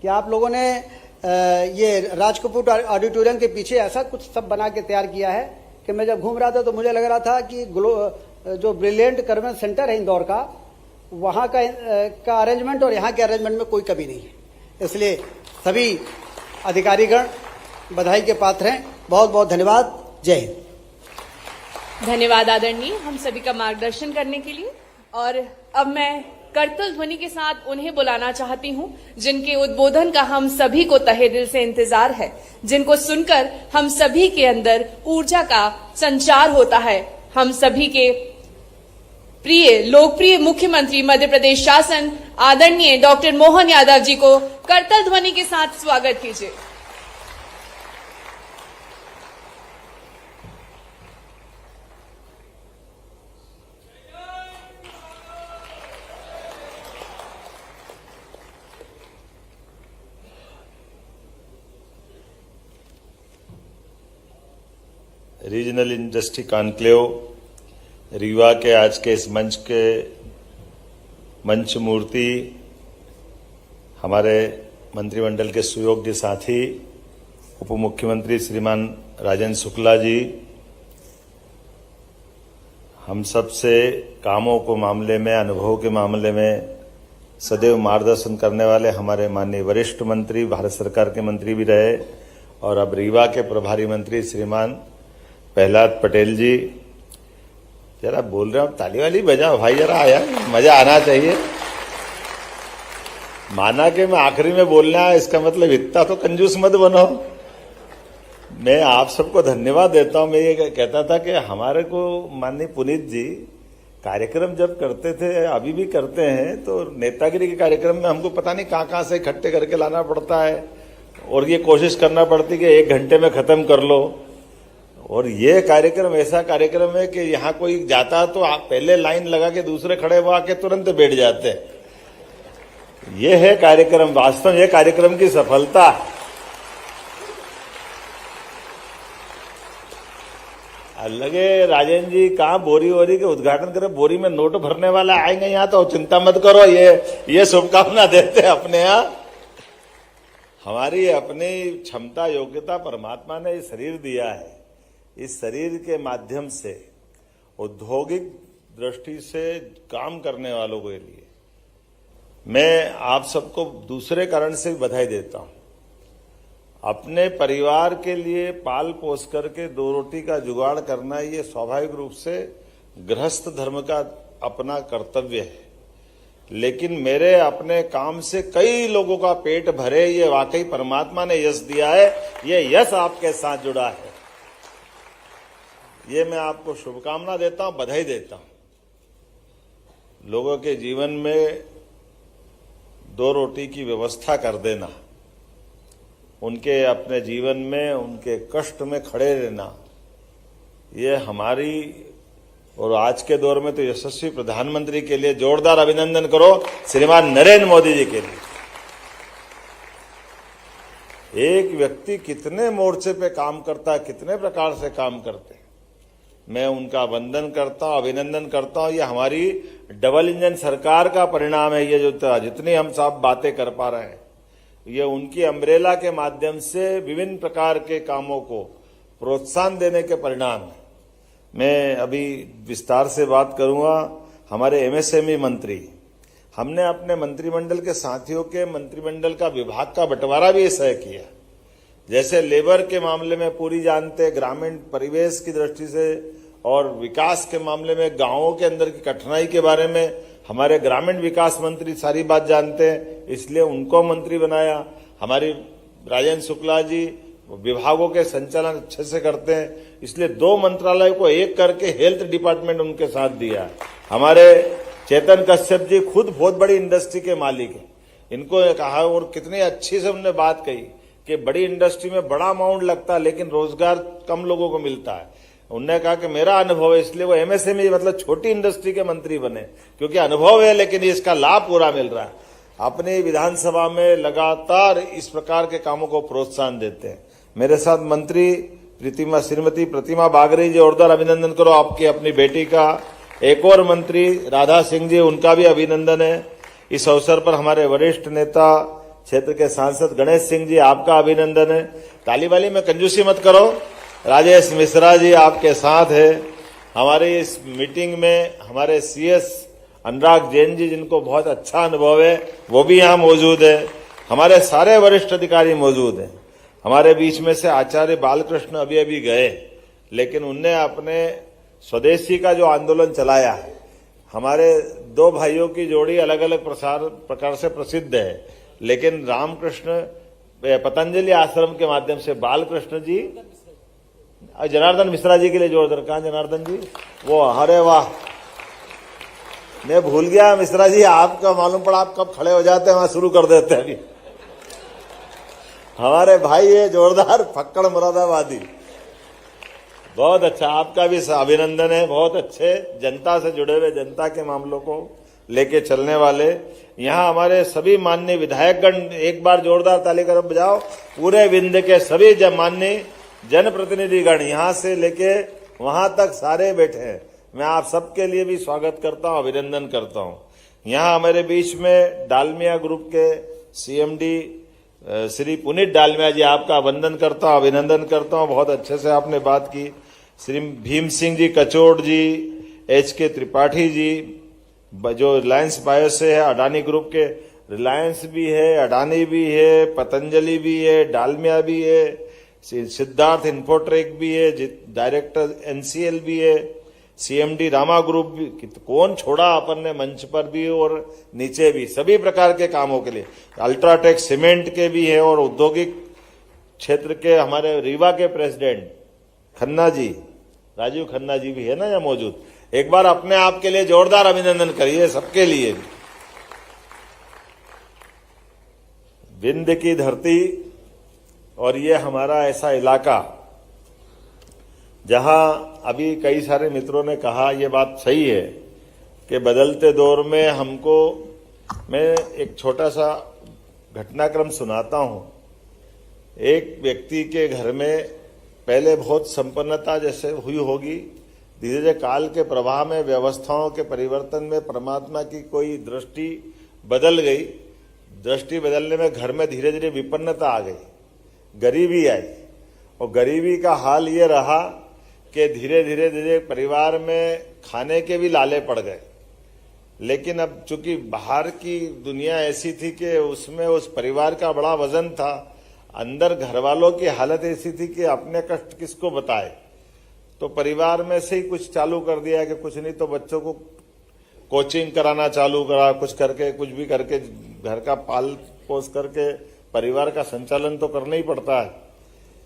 कि आप लोगों ने ये राजकपूर ऑडिटोरियम के पीछे ऐसा कुछ सब बना के तैयार किया है कि मैं जब घूम रहा था तो मुझे लग रहा था कि जो ब्रिलियंट कन्वेंशन सेंटर है इंदौर का, वहां का अरेंजमेंट और यहाँ के अरेंजमेंट में कोई कमी नहीं है। इसलिए सभी अधिकारीगण बधाई के पात्र हैं। बहुत बहुत धन्यवाद। जय हिंद। धन्यवाद आदरणीय, हम सभी का मार्गदर्शन करने के लिए। और अब मैं करतल ध्वनि के साथ उन्हें बुलाना चाहती हूं जिनके उद्बोधन का हम सभी को तहे दिल से इंतजार है, जिनको सुनकर हम सभी के अंदर ऊर्जा का संचार होता है। हम सभी के प्रिय लोकप्रिय मुख्यमंत्री मध्य प्रदेश शासन आदरणीय डॉक्टर मोहन यादव जी को करतल ध्वनि के साथ स्वागत कीजिए। रीजनल इंडस्ट्री कॉन्क्लेव रीवा के आज के इस मंच मूर्ति हमारे मंत्रिमंडल के सुयोग्य साथी उप मुख्यमंत्री श्रीमान राजेंद्र शुक्ला जी, हम सब से कामों को मामले में, अनुभव के मामले में सदैव मार्गदर्शन करने वाले हमारे माननीय वरिष्ठ मंत्री, भारत सरकार के मंत्री भी रहे और अब रीवा के प्रभारी मंत्री श्रीमान प्रहलाद पटेल जी। जरा बोल रहे हो, ताली वाली बजाओ भाई, जरा आया मजा आना चाहिए। माना कि मैं आखिरी में बोलना है, इसका मतलब इतना तो कंजूस मत बनो। मैं आप सबको धन्यवाद देता हूं। मैं ये कहता था कि हमारे को माननीय पुनीत जी कार्यक्रम जब करते थे, अभी भी करते हैं, तो नेतागिरी के कार्यक्रम में हमको पता नहीं कहां से इकट्ठे करके लाना पड़ता है और ये कोशिश करना पड़ती कि 1 घंटे में खत्म कर लो। और ये कार्यक्रम ऐसा कार्यक्रम है कि यहाँ कोई जाता तो आप पहले लाइन लगा के दूसरे खड़े हुआ के तुरंत बैठ जाते। ये है कार्यक्रम, वास्तव ये कार्यक्रम की सफलता। लगे राजेंद्र जी कहाँ बोरी वोरी के उद्घाटन करे, बोरी में नोट भरने वाला आएंगे यहाँ, तो चिंता मत करो, ये शुभकामना देते हैं अपने यहाँ। हमारी अपनी क्षमता योग्यता परमात्मा ने शरीर दिया है, इस शरीर के माध्यम से औद्योगिक दृष्टि से काम करने वालों के लिए मैं आप सबको दूसरे कारण से बधाई देता हूं। अपने परिवार के लिए पाल पोस करके 2 रोटी का जुगाड़ करना, ये स्वाभाविक रूप से गृहस्थ धर्म का अपना कर्तव्य है, लेकिन मेरे अपने काम से कई लोगों का पेट भरे, ये वाकई परमात्मा ने यश दिया है। ये यश आपके साथ जुड़ा है, ये मैं आपको शुभकामना देता हूं, बधाई देता हूं। लोगों के जीवन में दो रोटी की व्यवस्था कर देना, उनके अपने जीवन में उनके कष्ट में खड़े रहना, ये हमारी और आज के दौर में तो यशस्वी प्रधानमंत्री के लिए जोरदार अभिनंदन करो श्रीमान नरेंद्र मोदी जी के लिए। एक व्यक्ति कितने मोर्चे पे काम करता है, कितने प्रकार से काम करते हैं, मैं उनका वंदन करता हूं, अभिनंदन करता हूं। ये हमारी डबल इंजन सरकार का परिणाम है। ये जो जितनी हम सब बातें कर पा रहे हैं, ये उनकी अम्ब्रेला के माध्यम से विभिन्न प्रकार के कामों को प्रोत्साहन देने के परिणाम है। मैं अभी विस्तार से बात करूंगा। हमारे एमएसएमई मंत्री, हमने अपने मंत्रिमंडल के साथियों के मंत्रिमंडल का विभाग का बंटवारा भी तय किया। जैसे लेबर के मामले में पूरी जानते, ग्रामीण परिवेश की दृष्टि से और विकास के मामले में गांवों के अंदर की कठिनाई के बारे में हमारे ग्रामीण विकास मंत्री सारी बात जानते हैं, इसलिए उनको मंत्री बनाया। हमारी राजेंद्र शुक्ला जी विभागों के संचालन अच्छे से करते हैं, इसलिए दो मंत्रालय को एक करके हेल्थ डिपार्टमेंट उनके साथ दिया। हमारे चेतन कश्यप जी खुद बहुत बड़ी इंडस्ट्री के मालिक हैं, इनको कहा और कितनी अच्छी से उन्होंने बात कही कि बड़ी इंडस्ट्री में बड़ा अमाउंट लगता है लेकिन रोजगार कम लोगों को मिलता है। उन्होंने कहा कि मेरा अनुभव है, इसलिए वो एमएसएमई मतलब छोटी इंडस्ट्री के मंत्री बने, क्योंकि अनुभव है लेकिन इसका लाभ पूरा मिल रहा है। अपनी विधानसभा में लगातार इस प्रकार के कामों को प्रोत्साहन देते हैं। मेरे साथ मंत्री श्रीमती प्रतिमा बागरी जी, जोरदार अभिनंदन करो आपकी अपनी बेटी का। एक और मंत्री राधा सिंह जी, उनका भी अभिनंदन है। इस अवसर पर हमारे वरिष्ठ नेता क्षेत्र के सांसद गणेश सिंह जी, आपका अभिनंदन है। ताली वाली में कंजूसी मत करो। राजेश मिश्रा जी आपके साथ है। हमारी इस मीटिंग में हमारे सीएस अनुराग जैन जी, जिनको बहुत अच्छा अनुभव है, वो भी यहाँ मौजूद है। हमारे सारे वरिष्ठ अधिकारी मौजूद हैं। हमारे बीच में से आचार्य बालकृष्ण अभी गए, लेकिन उनने अपने स्वदेशी का जो आंदोलन चलाया है, हमारे दो भाइयों की जोड़ी अलग अलग प्रकार से प्रसिद्ध है, लेकिन रामकृष्ण पतंजलि आश्रम के माध्यम से बालकृष्ण जी, जनार्दन मिश्रा जी के लिए जोरदार। कहां जनार्दन जी? वो, अरे वाह, मैं भूल गया मिश्रा जी, आपका मालूम पड़ा आप कब खड़े हो जाते हैं, वहां शुरू कर देते हैं। अभी हमारे भाई है जोरदार, फक्कड़ मुरादाबादी, बहुत अच्छा, आपका भी अभिनंदन है। बहुत अच्छे जनता से जुड़े हुए, जनता के मामलों को लेके चलने वाले यहाँ हमारे सभी माननीय विधायकगण, एक बार जोरदार ताली कर बजाओ। पूरे विंध्य के सभी माननीय जनप्रतिनिधिगण यहाँ से लेके वहां तक सारे बैठे हैं। मैं आप सबके लिए भी स्वागत करता हूँ, अभिनंदन करता हूँ। यहाँ हमारे बीच में डालमिया ग्रुप के सीएमडी श्री पुनीत डालमिया जी, आपका वंदन करता हूँ, अभिनंदन करता हूँ। बहुत अच्छे से आपने बात की। श्री भीम सिंह जी कचोड़ जी, HK त्रिपाठी जी, जो रिलायंस बायो से है, अडानी ग्रुप के, रिलायंस भी है, अडानी भी है, पतंजलि भी है, डालमिया भी है, सिद्धार्थ इन्फोट्रेक भी है, डायरेक्टर NCL भी है, CMD रामा ग्रुप भी, कौन छोड़ा अपन ने मंच पर भी और नीचे भी, सभी प्रकार के कामों के लिए। अल्ट्राटेक सीमेंट के भी है और औद्योगिक क्षेत्र के हमारे रीवा के प्रेसिडेंट खन्ना जी, राजीव खन्ना जी भी है ना यहाँ मौजूद। एक बार अपने आप के लिए जोरदार अभिनंदन करिए, सबके लिए भी। विंध्य की धरती और ये हमारा ऐसा इलाका जहां अभी कई सारे मित्रों ने कहा, ये बात सही है कि बदलते दौर में हमको, मैं एक छोटा सा घटनाक्रम सुनाता हूं। एक व्यक्ति के घर में पहले बहुत संपन्नता जैसे हुई होगी, धीरे धीरे काल के प्रवाह में, व्यवस्थाओं के परिवर्तन में परमात्मा की कोई दृष्टि बदल गई। दृष्टि बदलने में घर में धीरे धीरे विपन्नता आ गई, गरीबी आई, और गरीबी का हाल ये रहा कि धीरे धीरे परिवार में खाने के भी लाले पड़ गए। लेकिन अब चूंकि बाहर की दुनिया ऐसी थी कि उसमें उस परिवार का बड़ा वजन था, अंदर घर वालों की हालत ऐसी थी कि अपने कष्ट किसको बताए। तो परिवार में से ही कुछ चालू कर दिया कि कुछ नहीं तो बच्चों को कोचिंग कराना चालू करा, कुछ करके, कुछ भी करके घर का पाल पोस करके परिवार का संचालन तो करना ही पड़ता है।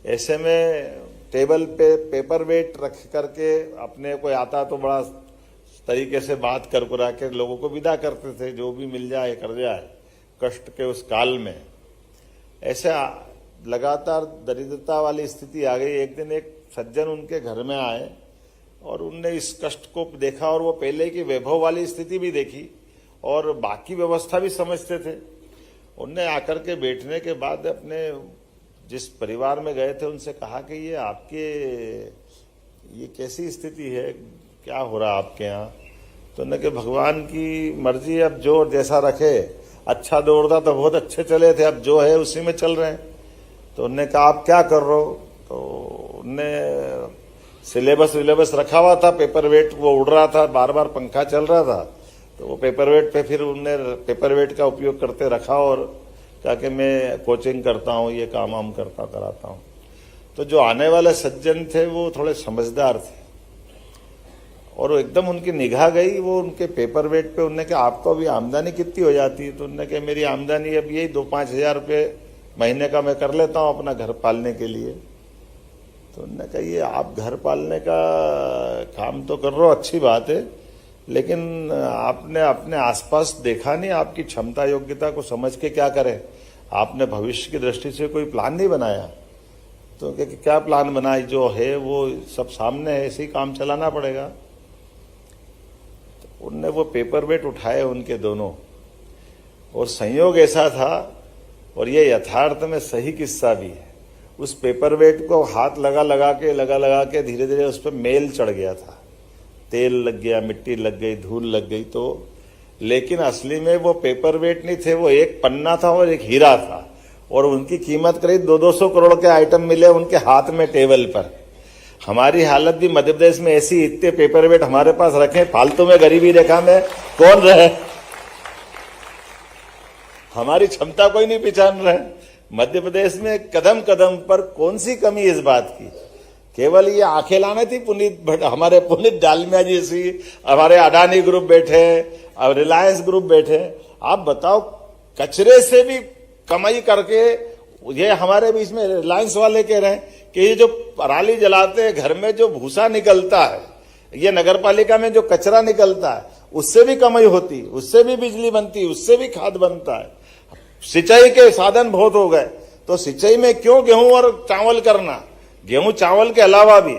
ऐसे में टेबल पे पेपर वेट रख करके, अपने कोई आता तो बड़ा तरीके से बात कर करा के लोगों को विदा करते थे, जो भी मिल जाए कर जाए कष्ट के उस काल में। ऐसा लगातार दरिद्रता वाली स्थिति आ गई। एक दिन एक सज्जन उनके घर में आए और उनने इस कष्ट को देखा और वो पहले की वैभव वाली स्थिति भी देखी और बाकी व्यवस्था भी समझते थे। उनने आकर के बैठने के बाद अपने जिस परिवार में गए थे उनसे कहा कि ये आपके ये कैसी स्थिति है, क्या हो रहा आपके यहाँ? तो उन्होंने कि भगवान की मर्जी, अब जो जैसा रखे। अच्छा दौड़ता तो बहुत अच्छे चले थे, अब जो है उसी में चल रहे हैं। तो उन्होंने कहा आप क्या कर रहे हो? तो उनने सिलेबस रखा हुआ था, पेपर वेट वो उड़ रहा था, बार बार पंखा चल रहा था, तो वो पेपर वेट पे फिर उनने पेपर वेट का उपयोग करते रखा और कहा कि मैं कोचिंग करता हूँ, ये काम वाम कराता हूँ। तो जो आने वाले सज्जन थे वो थोड़े समझदार थे और एकदम उनकी निगाह गई वो उनके पेपर वेट पे। उन्होंने कहा आपको अभी आमदनी कितनी हो जाती है? तो उन्होंने कहा मेरी आमदनी अब यही 2-5 हजार रुपये महीने का मैं कर लेता हूँ अपना घर पालने के लिए। तो उन्होंने कहा ये आप घर पालने का काम तो कर रहे हो, अच्छी बात है, लेकिन आपने अपने आसपास देखा नहीं, आपकी क्षमता योग्यता को समझ के क्या करें? आपने भविष्य की दृष्टि से कोई प्लान नहीं बनाया। तो क्या प्लान बनाई? जो है वो सब सामने है, ऐसे ही काम चलाना पड़ेगा। तो उनने वो पेपर वेट उठाए उनके दोनों, और संयोग ऐसा था और ये यथार्थ में सही किस्सा भी है। उस पेपर वेट को हाथ लगा के धीरे धीरे उस पर मेल चढ़ गया था, तेल लग गया, मिट्टी लग गई, धूल लग गई। तो लेकिन असली में वो पेपर वेट नहीं थे, वो एक पन्ना था और एक हीरा था और उनकी कीमत करीब 200 करोड़ के आइटम मिले उनके हाथ में टेबल पर। हमारी हालत भी मध्य प्रदेश में ऐसी, इतने पेपर वेट हमारे पास रखे, फालतू में गरीबी रेखा में कौन रहे? हमारी क्षमता कोई नहीं पहचान रहे। मध्य प्रदेश में कदम कदम पर कौन सी कमी इस बात की? केवल ये आंखें लाने थी हमारे पुनीत डालमिया जी सी, हमारे अडानी ग्रुप बैठे और रिलायंस ग्रुप बैठे। आप बताओ, कचरे से भी कमाई करके ये हमारे बीच में रिलायंस वाले कह रहे हैं कि ये जो पराली जलाते हैं, घर में जो भूसा निकलता है, ये नगर पालिका में जो कचरा निकलता है, उससे भी कमाई होती, उससे भी बिजली बनती, उससे भी खाद बनता है। सिंचाई के साधन बहुत हो गए, तो सिंचाई में क्यों गेहूं और चावल करना? गेहूं चावल के अलावा भी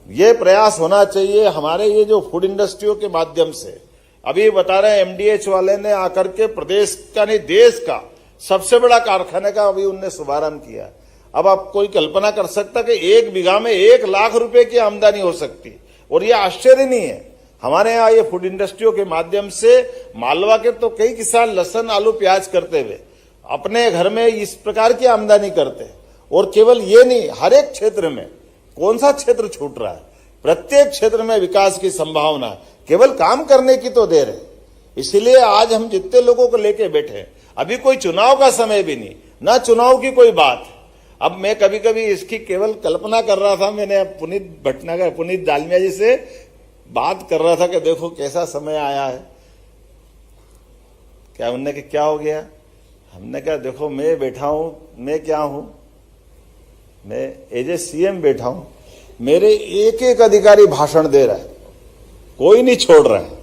ये प्रयास होना चाहिए हमारे ये जो फूड इंडस्ट्रियों के माध्यम से। अभी बता रहे हैं एमडीएच वाले ने आकर के प्रदेश का नहीं देश का सबसे बड़ा कारखाने का अभी उनने शुभारंभ किया। अब आप कोई कल्पना कर सकता कि 1 बीघा में 1 लाख रुपए की आमदनी हो सकती, और ये आश्चर्य नहीं है। हमारे यहाँ ये फूड इंडस्ट्रियों के माध्यम से मालवा के तो कई किसान लहसुन आलू प्याज करते हुए अपने घर में इस प्रकार की आमदनी करते हैं। और केवल ये नहीं, हर एक क्षेत्र में, कौन सा क्षेत्र छूट रहा है? प्रत्येक क्षेत्र में विकास की संभावना, केवल काम करने की तो देर है। इसलिए आज हम जितने लोगों को लेके बैठे, अभी कोई चुनाव का समय भी नहीं, ना चुनाव की कोई बात। अब मैं कभी कभी इसकी केवल कल्पना कर रहा था, मैंने पुनीत डालमिया जी से बात कर रहा था कि देखो कैसा समय आया है। क्या उनने कि क्या हो गया? हमने कहा देखो मैं बैठा हूं, मैं क्या हूं, मैं एज ए सीएम बैठा हूं, मेरे एक एक अधिकारी भाषण दे रहा है, कोई नहीं छोड़ रहा है।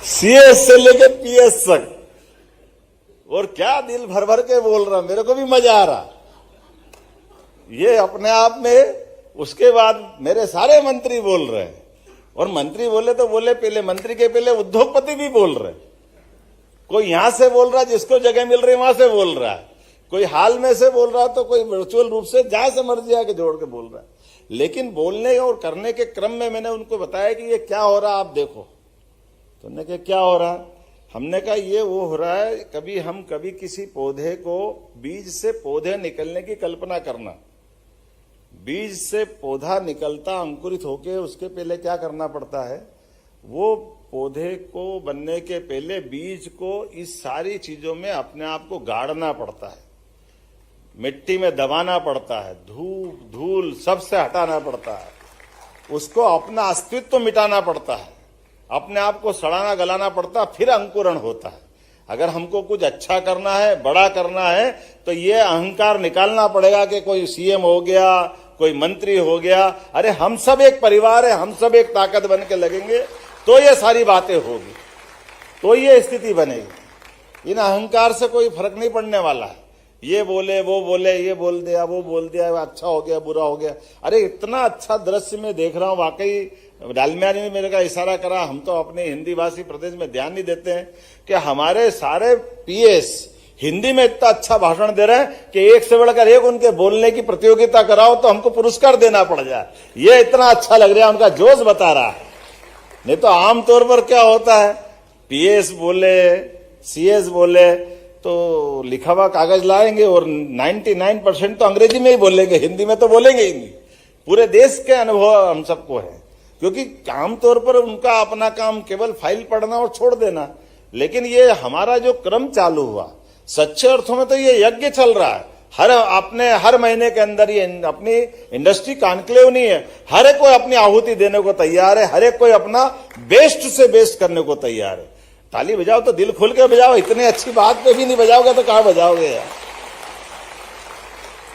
सीएस से लेके पीएस तक, और क्या दिल भर भर के बोल रहा, मेरे को भी मजा आ रहा ये अपने आप में। उसके बाद मेरे सारे मंत्री बोल रहे हैं, और मंत्री बोले तो बोले, पहले मंत्री के पहले उद्योगपति भी बोल रहे। कोई यहां से बोल रहा है, जिसको जगह मिल रही वहां से बोल रहा है, कोई हाल में से बोल रहा है, तो कोई वर्चुअल रूप से जहां से मर्जी आके जोड़ के बोल रहा है। लेकिन बोलने और करने के क्रम में मैंने उनको बताया कि ये क्या हो रहा आप देखो। तो उन्होंने कहा क्या हो रहा? हमने कहा ये वो हो रहा है, कभी किसी पौधे को, बीज से पौधे निकलने की कल्पना करना। बीज से पौधा निकलता, अंकुरित होके उसके पहले क्या करना पड़ता है? वो पौधे को बनने के पहले बीज को इस सारी चीजों में अपने आप को गाड़ना पड़ता है, मिट्टी में दबाना पड़ता है, धूप धूल सबसे हटाना पड़ता है, उसको अपना अस्तित्व मिटाना पड़ता है, अपने आप को सड़ाना गलाना पड़ता है, फिर अंकुरण होता है। अगर हमको कुछ अच्छा करना है, बड़ा करना है, तो ये अहंकार निकालना पड़ेगा कि कोई सीएम हो गया, कोई मंत्री हो गया। अरे हम सब एक परिवार है, हम सब एक ताकत बन के लगेंगे तो ये सारी बातें होगी, तो ये स्थिति बनेगी। इन अहंकार से कोई फर्क नहीं पड़ने वाला है। ये बोले वो बोले, ये बोल दिया वो बोल दिया, अच्छा हो गया बुरा हो गया। अरे इतना अच्छा दृश्य में देख रहा हूं, वाकई डालमिया ने मेरे का इशारा करा। हम तो अपने हिंदी भाषी प्रदेश में ध्यान नहीं देते हैं कि हमारे सारे पीएस हिंदी में इतना अच्छा भाषण दे रहे हैं कि एक से बढ़कर एक उनके बोलने की प्रतियोगिता कराओ तो हमको पुरस्कार देना पड़ जाए। ये इतना अच्छा लग रहा है, उनका जोश बता रहा है। नहीं तो आमतौर पर क्या होता है, पीएस बोले सीएस बोले तो लिखा हुआ कागज लाएंगे और 99% तो अंग्रेजी में ही बोलेंगे, हिंदी में तो बोलेंगे ही नहीं। पूरे देश के अनुभव हम सबको है, क्योंकि आमतौर पर उनका अपना काम केवल फाइल पढ़ना और छोड़ देना। लेकिन ये हमारा जो क्रम चालू हुआ, सच्चे अर्थों में तो ये यज्ञ चल रहा है। हर महीने के अंदर ये अपनी इंडस्ट्री कॉन्क्लेव नहीं है, हर एक कोई अपनी आहुति देने को तैयार है, हर एक कोई अपना बेस्ट से बेस्ट करने को तैयार है। ताली बजाओ तो दिल खोल के बजाओ, इतनी अच्छी बात पे भी नहीं बजाओगे तो कहां बजाओगे यार।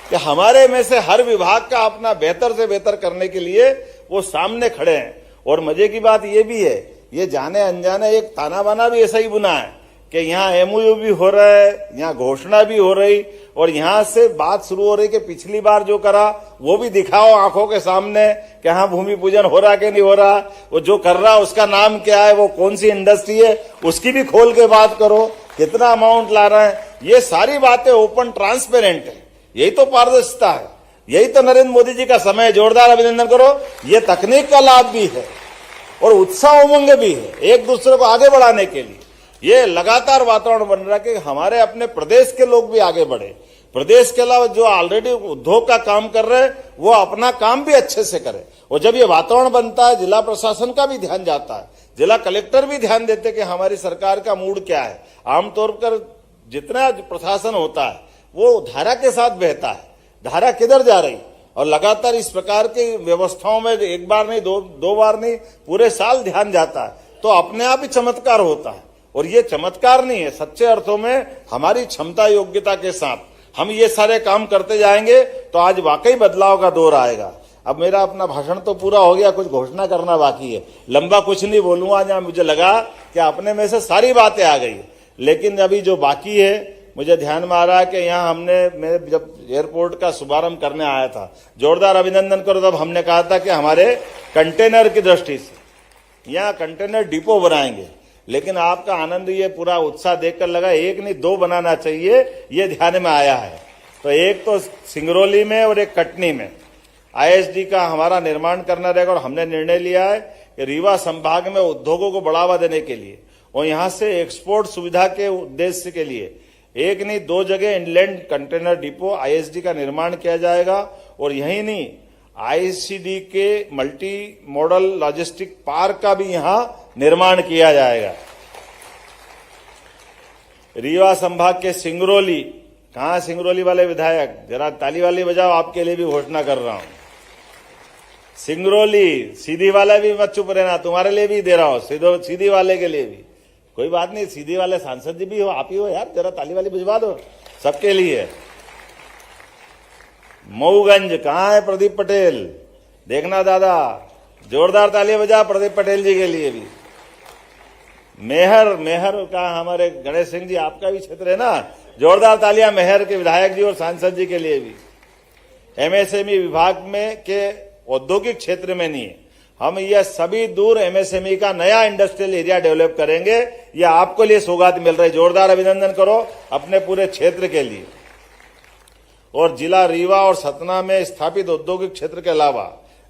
कि हमारे में से हर विभाग का अपना बेहतर से बेहतर करने के लिए वो सामने खड़े हैं। और मजे की बात ये भी है, ये जाने अनजाने एक ताना बाना भी ऐसा ही बुना है कि यहाँ एमओयू भी हो रहा है, यहाँ घोषणा भी हो रही, और यहाँ से बात शुरू हो रही कि पिछली बार जो करा वो भी दिखाओ आंखों के सामने कि हाँ भूमि पूजन हो रहा कि नहीं हो रहा, वो जो कर रहा उसका नाम क्या है, वो कौन सी इंडस्ट्री है, उसकी भी खोल के बात करो, कितना अमाउंट ला रहा है। ये सारी बातें ओपन ट्रांसपेरेंट है, यही तो पारदर्शिता है, यही तो नरेंद्र मोदी जी का समय है। जोरदार अभिनंदन करो। ये तकनीक का लाभ भी है और उत्साह उमंग भी है एक दूसरे को आगे बढ़ाने के लिए। ये लगातार वातावरण बन रहा है कि हमारे अपने प्रदेश के लोग भी आगे बढ़े। प्रदेश के अलावा जो ऑलरेडी उद्योग का काम कर रहे हैं वो अपना काम भी अच्छे से करे। और जब ये वातावरण बनता है, जिला प्रशासन का भी ध्यान जाता है, जिला कलेक्टर भी ध्यान देते कि हमारी सरकार का मूड क्या है। आमतौर पर जितना प्रशासन होता है वो धारा के साथ बहता है, धारा किधर जा रही, और लगातार इस प्रकार की व्यवस्थाओं में एक बार नहीं दो बार नहीं पूरे साल ध्यान जाता है, तो अपने आप ही चमत्कार होता है। और ये चमत्कार नहीं है, सच्चे अर्थों में हमारी क्षमता योग्यता के साथ हम ये सारे काम करते जाएंगे तो आज वाकई बदलाव का दौर आएगा। अब मेरा अपना भाषण तो पूरा हो गया, कुछ घोषणा करना बाकी है। लंबा कुछ नहीं बोलूंगा, जहां मुझे लगा कि अपने में से सारी बातें आ गई, लेकिन अभी जो बाकी है मुझे ध्यान में आ रहा है कि यहाँ मैं जब एयरपोर्ट का शुभारंभ करने आया था, जोरदार अभिनंदन करो, तब हमने कहा था कि हमारे कंटेनर की दृष्टि से यहाँ कंटेनर डिपो बनाएंगे। लेकिन आपका आनंद, ये पूरा उत्साह देखकर लगा एक नहीं दो बनाना चाहिए, ये ध्यान में आया है। तो एक तो सिंगरौली में और एक कटनी में आईएसडी का हमारा निर्माण करना रहेगा। और हमने निर्णय लिया है कि रीवा संभाग में उद्योगों को बढ़ावा देने के लिए और यहाँ से एक्सपोर्ट सुविधा के उद्देश्य के लिए एक नहीं दो जगह इनलैंड कंटेनर डिपो आईएसडी का निर्माण किया जाएगा। और यही नहीं, आईसीडी के मल्टी मॉडल लॉजिस्टिक पार्क का भी यहां निर्माण किया जाएगा। रीवा संभाग के सिंगरौली, कहां सिंगरौली वाले विधायक, जरा ताली वाली बजाओ, आपके लिए भी घोषणा कर रहा हूं। सिंगरौली सीधी वाला भी मत चुप रहना, तुम्हारे लिए भी दे रहा हूं, सीधी वाले के लिए भी। कोई बात नहीं, सीधी वाले सांसद जी भी हो, आप ही हो यार, जरा ताली वाली भिजवा दो सबके लिए। मऊगंज, कहां है प्रदीप पटेल, देखना दादा, जोरदार तालियां बजा प्रदीप पटेल जी के लिए भी। मेहर का हमारे गणेश सिंह जी, आपका भी क्षेत्र है ना, जोरदार तालियां मेहर के विधायक जी और सांसद जी के लिए भी। एमएसएमई विभाग में के औद्योगिक क्षेत्र में नहीं है, हम यह सभी दूर एमएसएमई का नया इंडस्ट्रियल एरिया डेवलप करेंगे। यह आपको लिए सौगात मिल रही, जोरदार अभिनंदन करो अपने पूरे क्षेत्र के लिए। और जिला रीवा और सतना में स्थापित औद्योगिक क्षेत्र के अलावा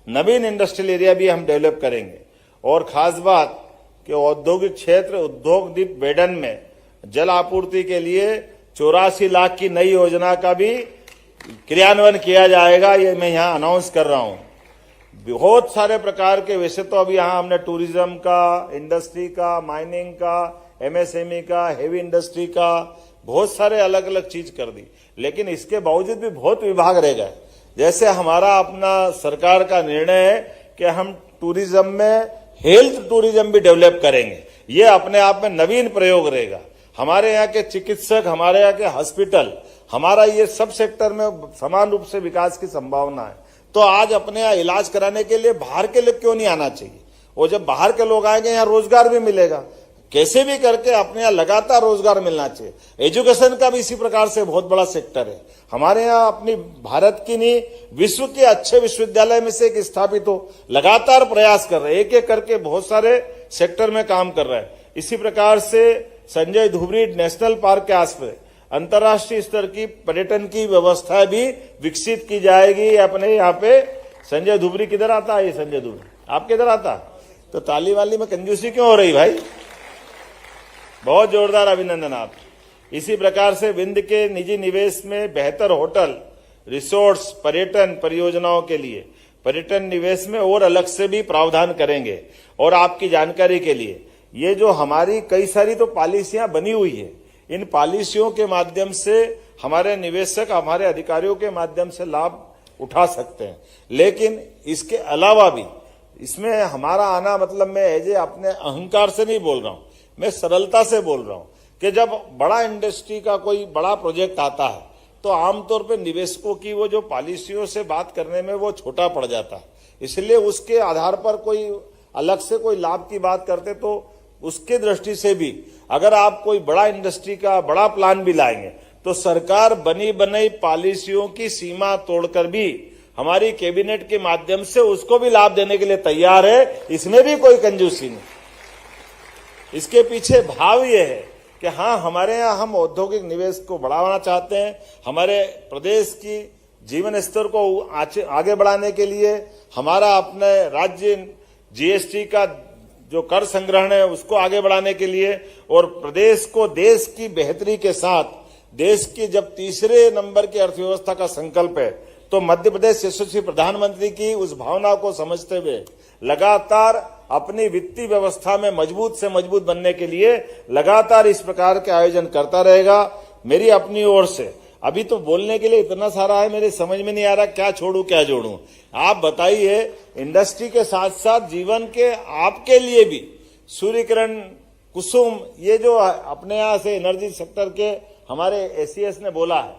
नवीन इंडस्ट्रियल एरिया भी हम डेवलप करेंगे। और खास बात कि औद्योगिक क्षेत्र उद्योग द्वीप बेडन में जल आपूर्ति के लिए 84 लाख की नई योजना का भी क्रियान्वयन किया जाएगा, ये मैं यहां अनाउंस कर रहा हूं। बहुत सारे प्रकार के विषय तो अभी यहां हमने टूरिज्म का, इंडस्ट्री का, माइनिंग का, एमएसएमई का, हेवी इंडस्ट्री का, बहुत सारे अलग अलग चीज कर दी। लेकिन इसके बावजूद भी बहुत विभाग रह गए। जैसे हमारा अपना सरकार का निर्णय है कि हम टूरिज्म में हेल्थ टूरिज्म भी डेवलप करेंगे, ये अपने आप में नवीन प्रयोग रहेगा। हमारे यहाँ के चिकित्सक, हमारे यहाँ के हॉस्पिटल, हमारा ये सब सेक्टर में समान रूप से विकास की संभावना है। तो आज अपने यहाँ इलाज कराने के लिए बाहर के लोग क्यों नहीं आना चाहिए? और जब बाहर के लोग आएंगे यहाँ रोजगार भी मिलेगा। कैसे भी करके अपने यहाँ लगातार रोजगार मिलना चाहिए। एजुकेशन का भी इसी प्रकार से बहुत बड़ा सेक्टर है। हमारे यहाँ अपनी भारत की नहीं विश्व के अच्छे विश्वविद्यालय में से एक स्थापित हो, लगातार प्रयास कर रहे हैं, एक एक करके बहुत सारे सेक्टर में काम कर रहे हैं। इसी प्रकार से संजय धुबरी नेशनल पार्क के आसपास अंतर्राष्ट्रीय स्तर की पर्यटन की व्यवस्था भी विकसित की जाएगी। अपने यहाँ पे संजय धुबरी किधर आता है? ये संजय धुबरी आप किधर आता? तो ताली वाली में कंजूसी क्यों हो रही भाई? बहुत जोरदार अभिनंदन आप। इसी प्रकार से विंध्य के निजी निवेश में बेहतर होटल, रिसोर्ट्स, पर्यटन परियोजनाओं के लिए पर्यटन निवेश में और अलग से भी प्रावधान करेंगे। और आपकी जानकारी के लिए ये जो हमारी कई सारी तो पॉलिसियां बनी हुई है, इन पॉलिसियों के माध्यम से हमारे निवेशक हमारे अधिकारियों के माध्यम से लाभ उठा सकते हैं। लेकिन इसके अलावा भी इसमें हमारा आना मतलब मैं एजे अपने अहंकार से नहीं बोल रहा हूं, मैं सरलता से बोल रहा हूं कि जब बड़ा इंडस्ट्री का कोई बड़ा प्रोजेक्ट आता है तो आमतौर पे निवेशकों की वो जो पॉलिसियों से बात करने में वो छोटा पड़ जाता है। इसलिए उसके आधार पर कोई अलग से कोई लाभ की बात करते तो उसके दृष्टि से भी अगर आप कोई बड़ा इंडस्ट्री का बड़ा प्लान भी लाएंगे तो सरकार बनी बनाई पॉलिसियों की सीमा तोड़कर भी हमारी कैबिनेट के माध्यम से उसको भी लाभ देने के लिए तैयार है। इसमें भी कोई कंजूसी नहीं। इसके पीछे भाव ये है कि हाँ, हमारे यहाँ हम औद्योगिक निवेश को बढ़ाना चाहते हैं। हमारे प्रदेश की जीवन स्तर को आगे बढ़ाने के लिए हमारा अपने राज्य जीएसटी का जो कर संग्रहण है उसको आगे बढ़ाने के लिए और प्रदेश को देश की बेहतरी के साथ देश की जब तीसरे नंबर की अर्थव्यवस्था का संकल्प है तो मध्य प्रदेश यशस्वी प्रधानमंत्री की उस भावना को समझते हुए लगातार अपनी वित्तीय व्यवस्था में मजबूत से मजबूत बनने के लिए लगातार इस प्रकार के आयोजन करता रहेगा। मेरी अपनी ओर से अभी तो बोलने के लिए इतना सारा है, मेरे समझ में नहीं आ रहा क्या छोड़ूं क्या जोड़ूं। आप बताइए, इंडस्ट्री के साथ साथ जीवन के आपके लिए भी सूर्य किरण, कुसुम, ये जो अपने यहाँ से एनर्जी सेक्टर के हमारे एसीएस ने बोला है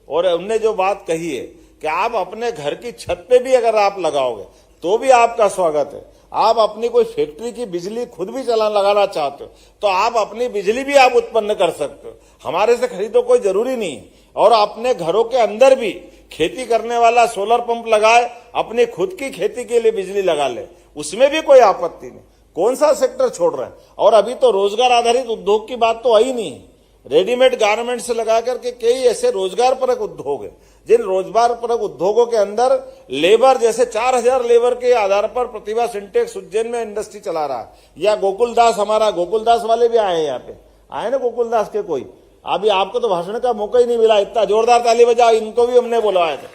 और उनने जो बात कही है कि आप अपने घर की छत पे भी अगर आप लगाओगे तो भी आपका स्वागत है। आप अपनी कोई फैक्ट्री की बिजली खुद भी लगाना चाहते हो तो आप अपनी बिजली भी आप उत्पन्न कर सकते हो, हमारे से खरीदो कोई जरूरी नहीं है। और अपने घरों के अंदर भी खेती करने वाला सोलर पंप लगाए, अपनी खुद की खेती के लिए बिजली लगा ले, उसमें भी कोई आपत्ति नहीं। कौन सा सेक्टर छोड़ रहे हैं? और अभी तो रोजगार आधारित उद्योग की बात तो आई नहीं है। रेडीमेड गारमेंट से लगा करके कई ऐसे रोजगार परक उद्योग है जिन रोजगार परक उद्योगों के अंदर लेबर, जैसे 4000 लेबर के आधार पर प्रतिभा सिंटेक्स उज्जैन में इंडस्ट्री चला रहा है, या गोकुलदास, हमारा गोकुलदास वाले भी आए हैं यहाँ पे, आए ना गोकुलदास के कोई। अभी आपको तो भाषण का मौका ही नहीं मिला, इतना जोरदार ताली बजाओ, इनको भी हमने बुलवाया था।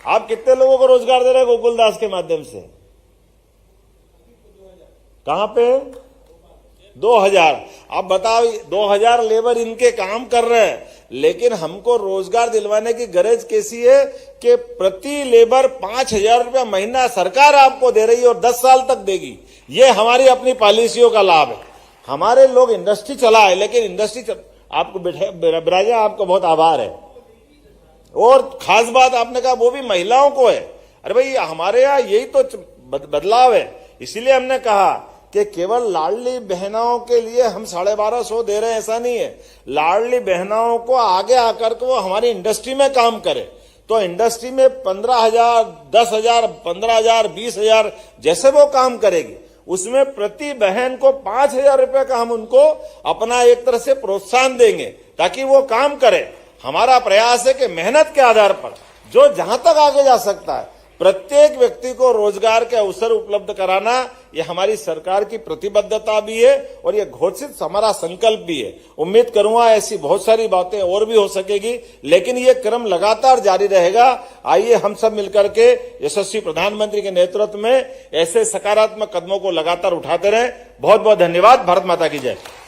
आप कितने लोगों को रोजगार दे रहे हैं गोकुलदास के माध्यम से? कहां पे? 2000। अब बताओ, 2000 लेबर इनके काम कर रहे हैं, लेकिन हमको रोजगार दिलवाने की गरज कैसी है कि प्रति लेबर 5000 रुपया महीना सरकार आपको दे रही है और 10 साल तक देगी। ये हमारी अपनी पॉलिसियों का लाभ है। हमारे लोग इंडस्ट्री चलाए, लेकिन इंडस्ट्री आपको बिराजा, आपको बहुत आभार है। और खास बात आपने कहा वो भी महिलाओं को है। अरे भाई, हमारे यहाँ यही तो बदलाव है। इसीलिए हमने कहा कि केवल लाडली बहनाओं के लिए हम 1250 दे रहे हैं, ऐसा नहीं है। लाडली बहनाओं को आगे आकर के वो हमारी इंडस्ट्री में काम करे तो इंडस्ट्री में 15,000, 10,000, 15,000, 20,000 जैसे वो काम करेगी, उसमें प्रति बहन को 5,000 रुपए का हम उनको अपना एक तरह से प्रोत्साहन देंगे ताकि वो काम करे। हमारा प्रयास है कि मेहनत के आधार पर जो जहां तक आगे जा सकता है, प्रत्येक व्यक्ति को रोजगार के अवसर उपलब्ध कराना, ये हमारी सरकार की प्रतिबद्धता भी है और ये घोषित हमारा संकल्प भी है। उम्मीद करूंगा ऐसी बहुत सारी बातें और भी हो सकेगी, लेकिन ये क्रम लगातार जारी रहेगा। आइए हम सब मिलकर के यशस्वी प्रधानमंत्री के नेतृत्व में ऐसे सकारात्मक कदमों को लगातार उठाते रहें। बहुत बहुत धन्यवाद। भारत माता की जय।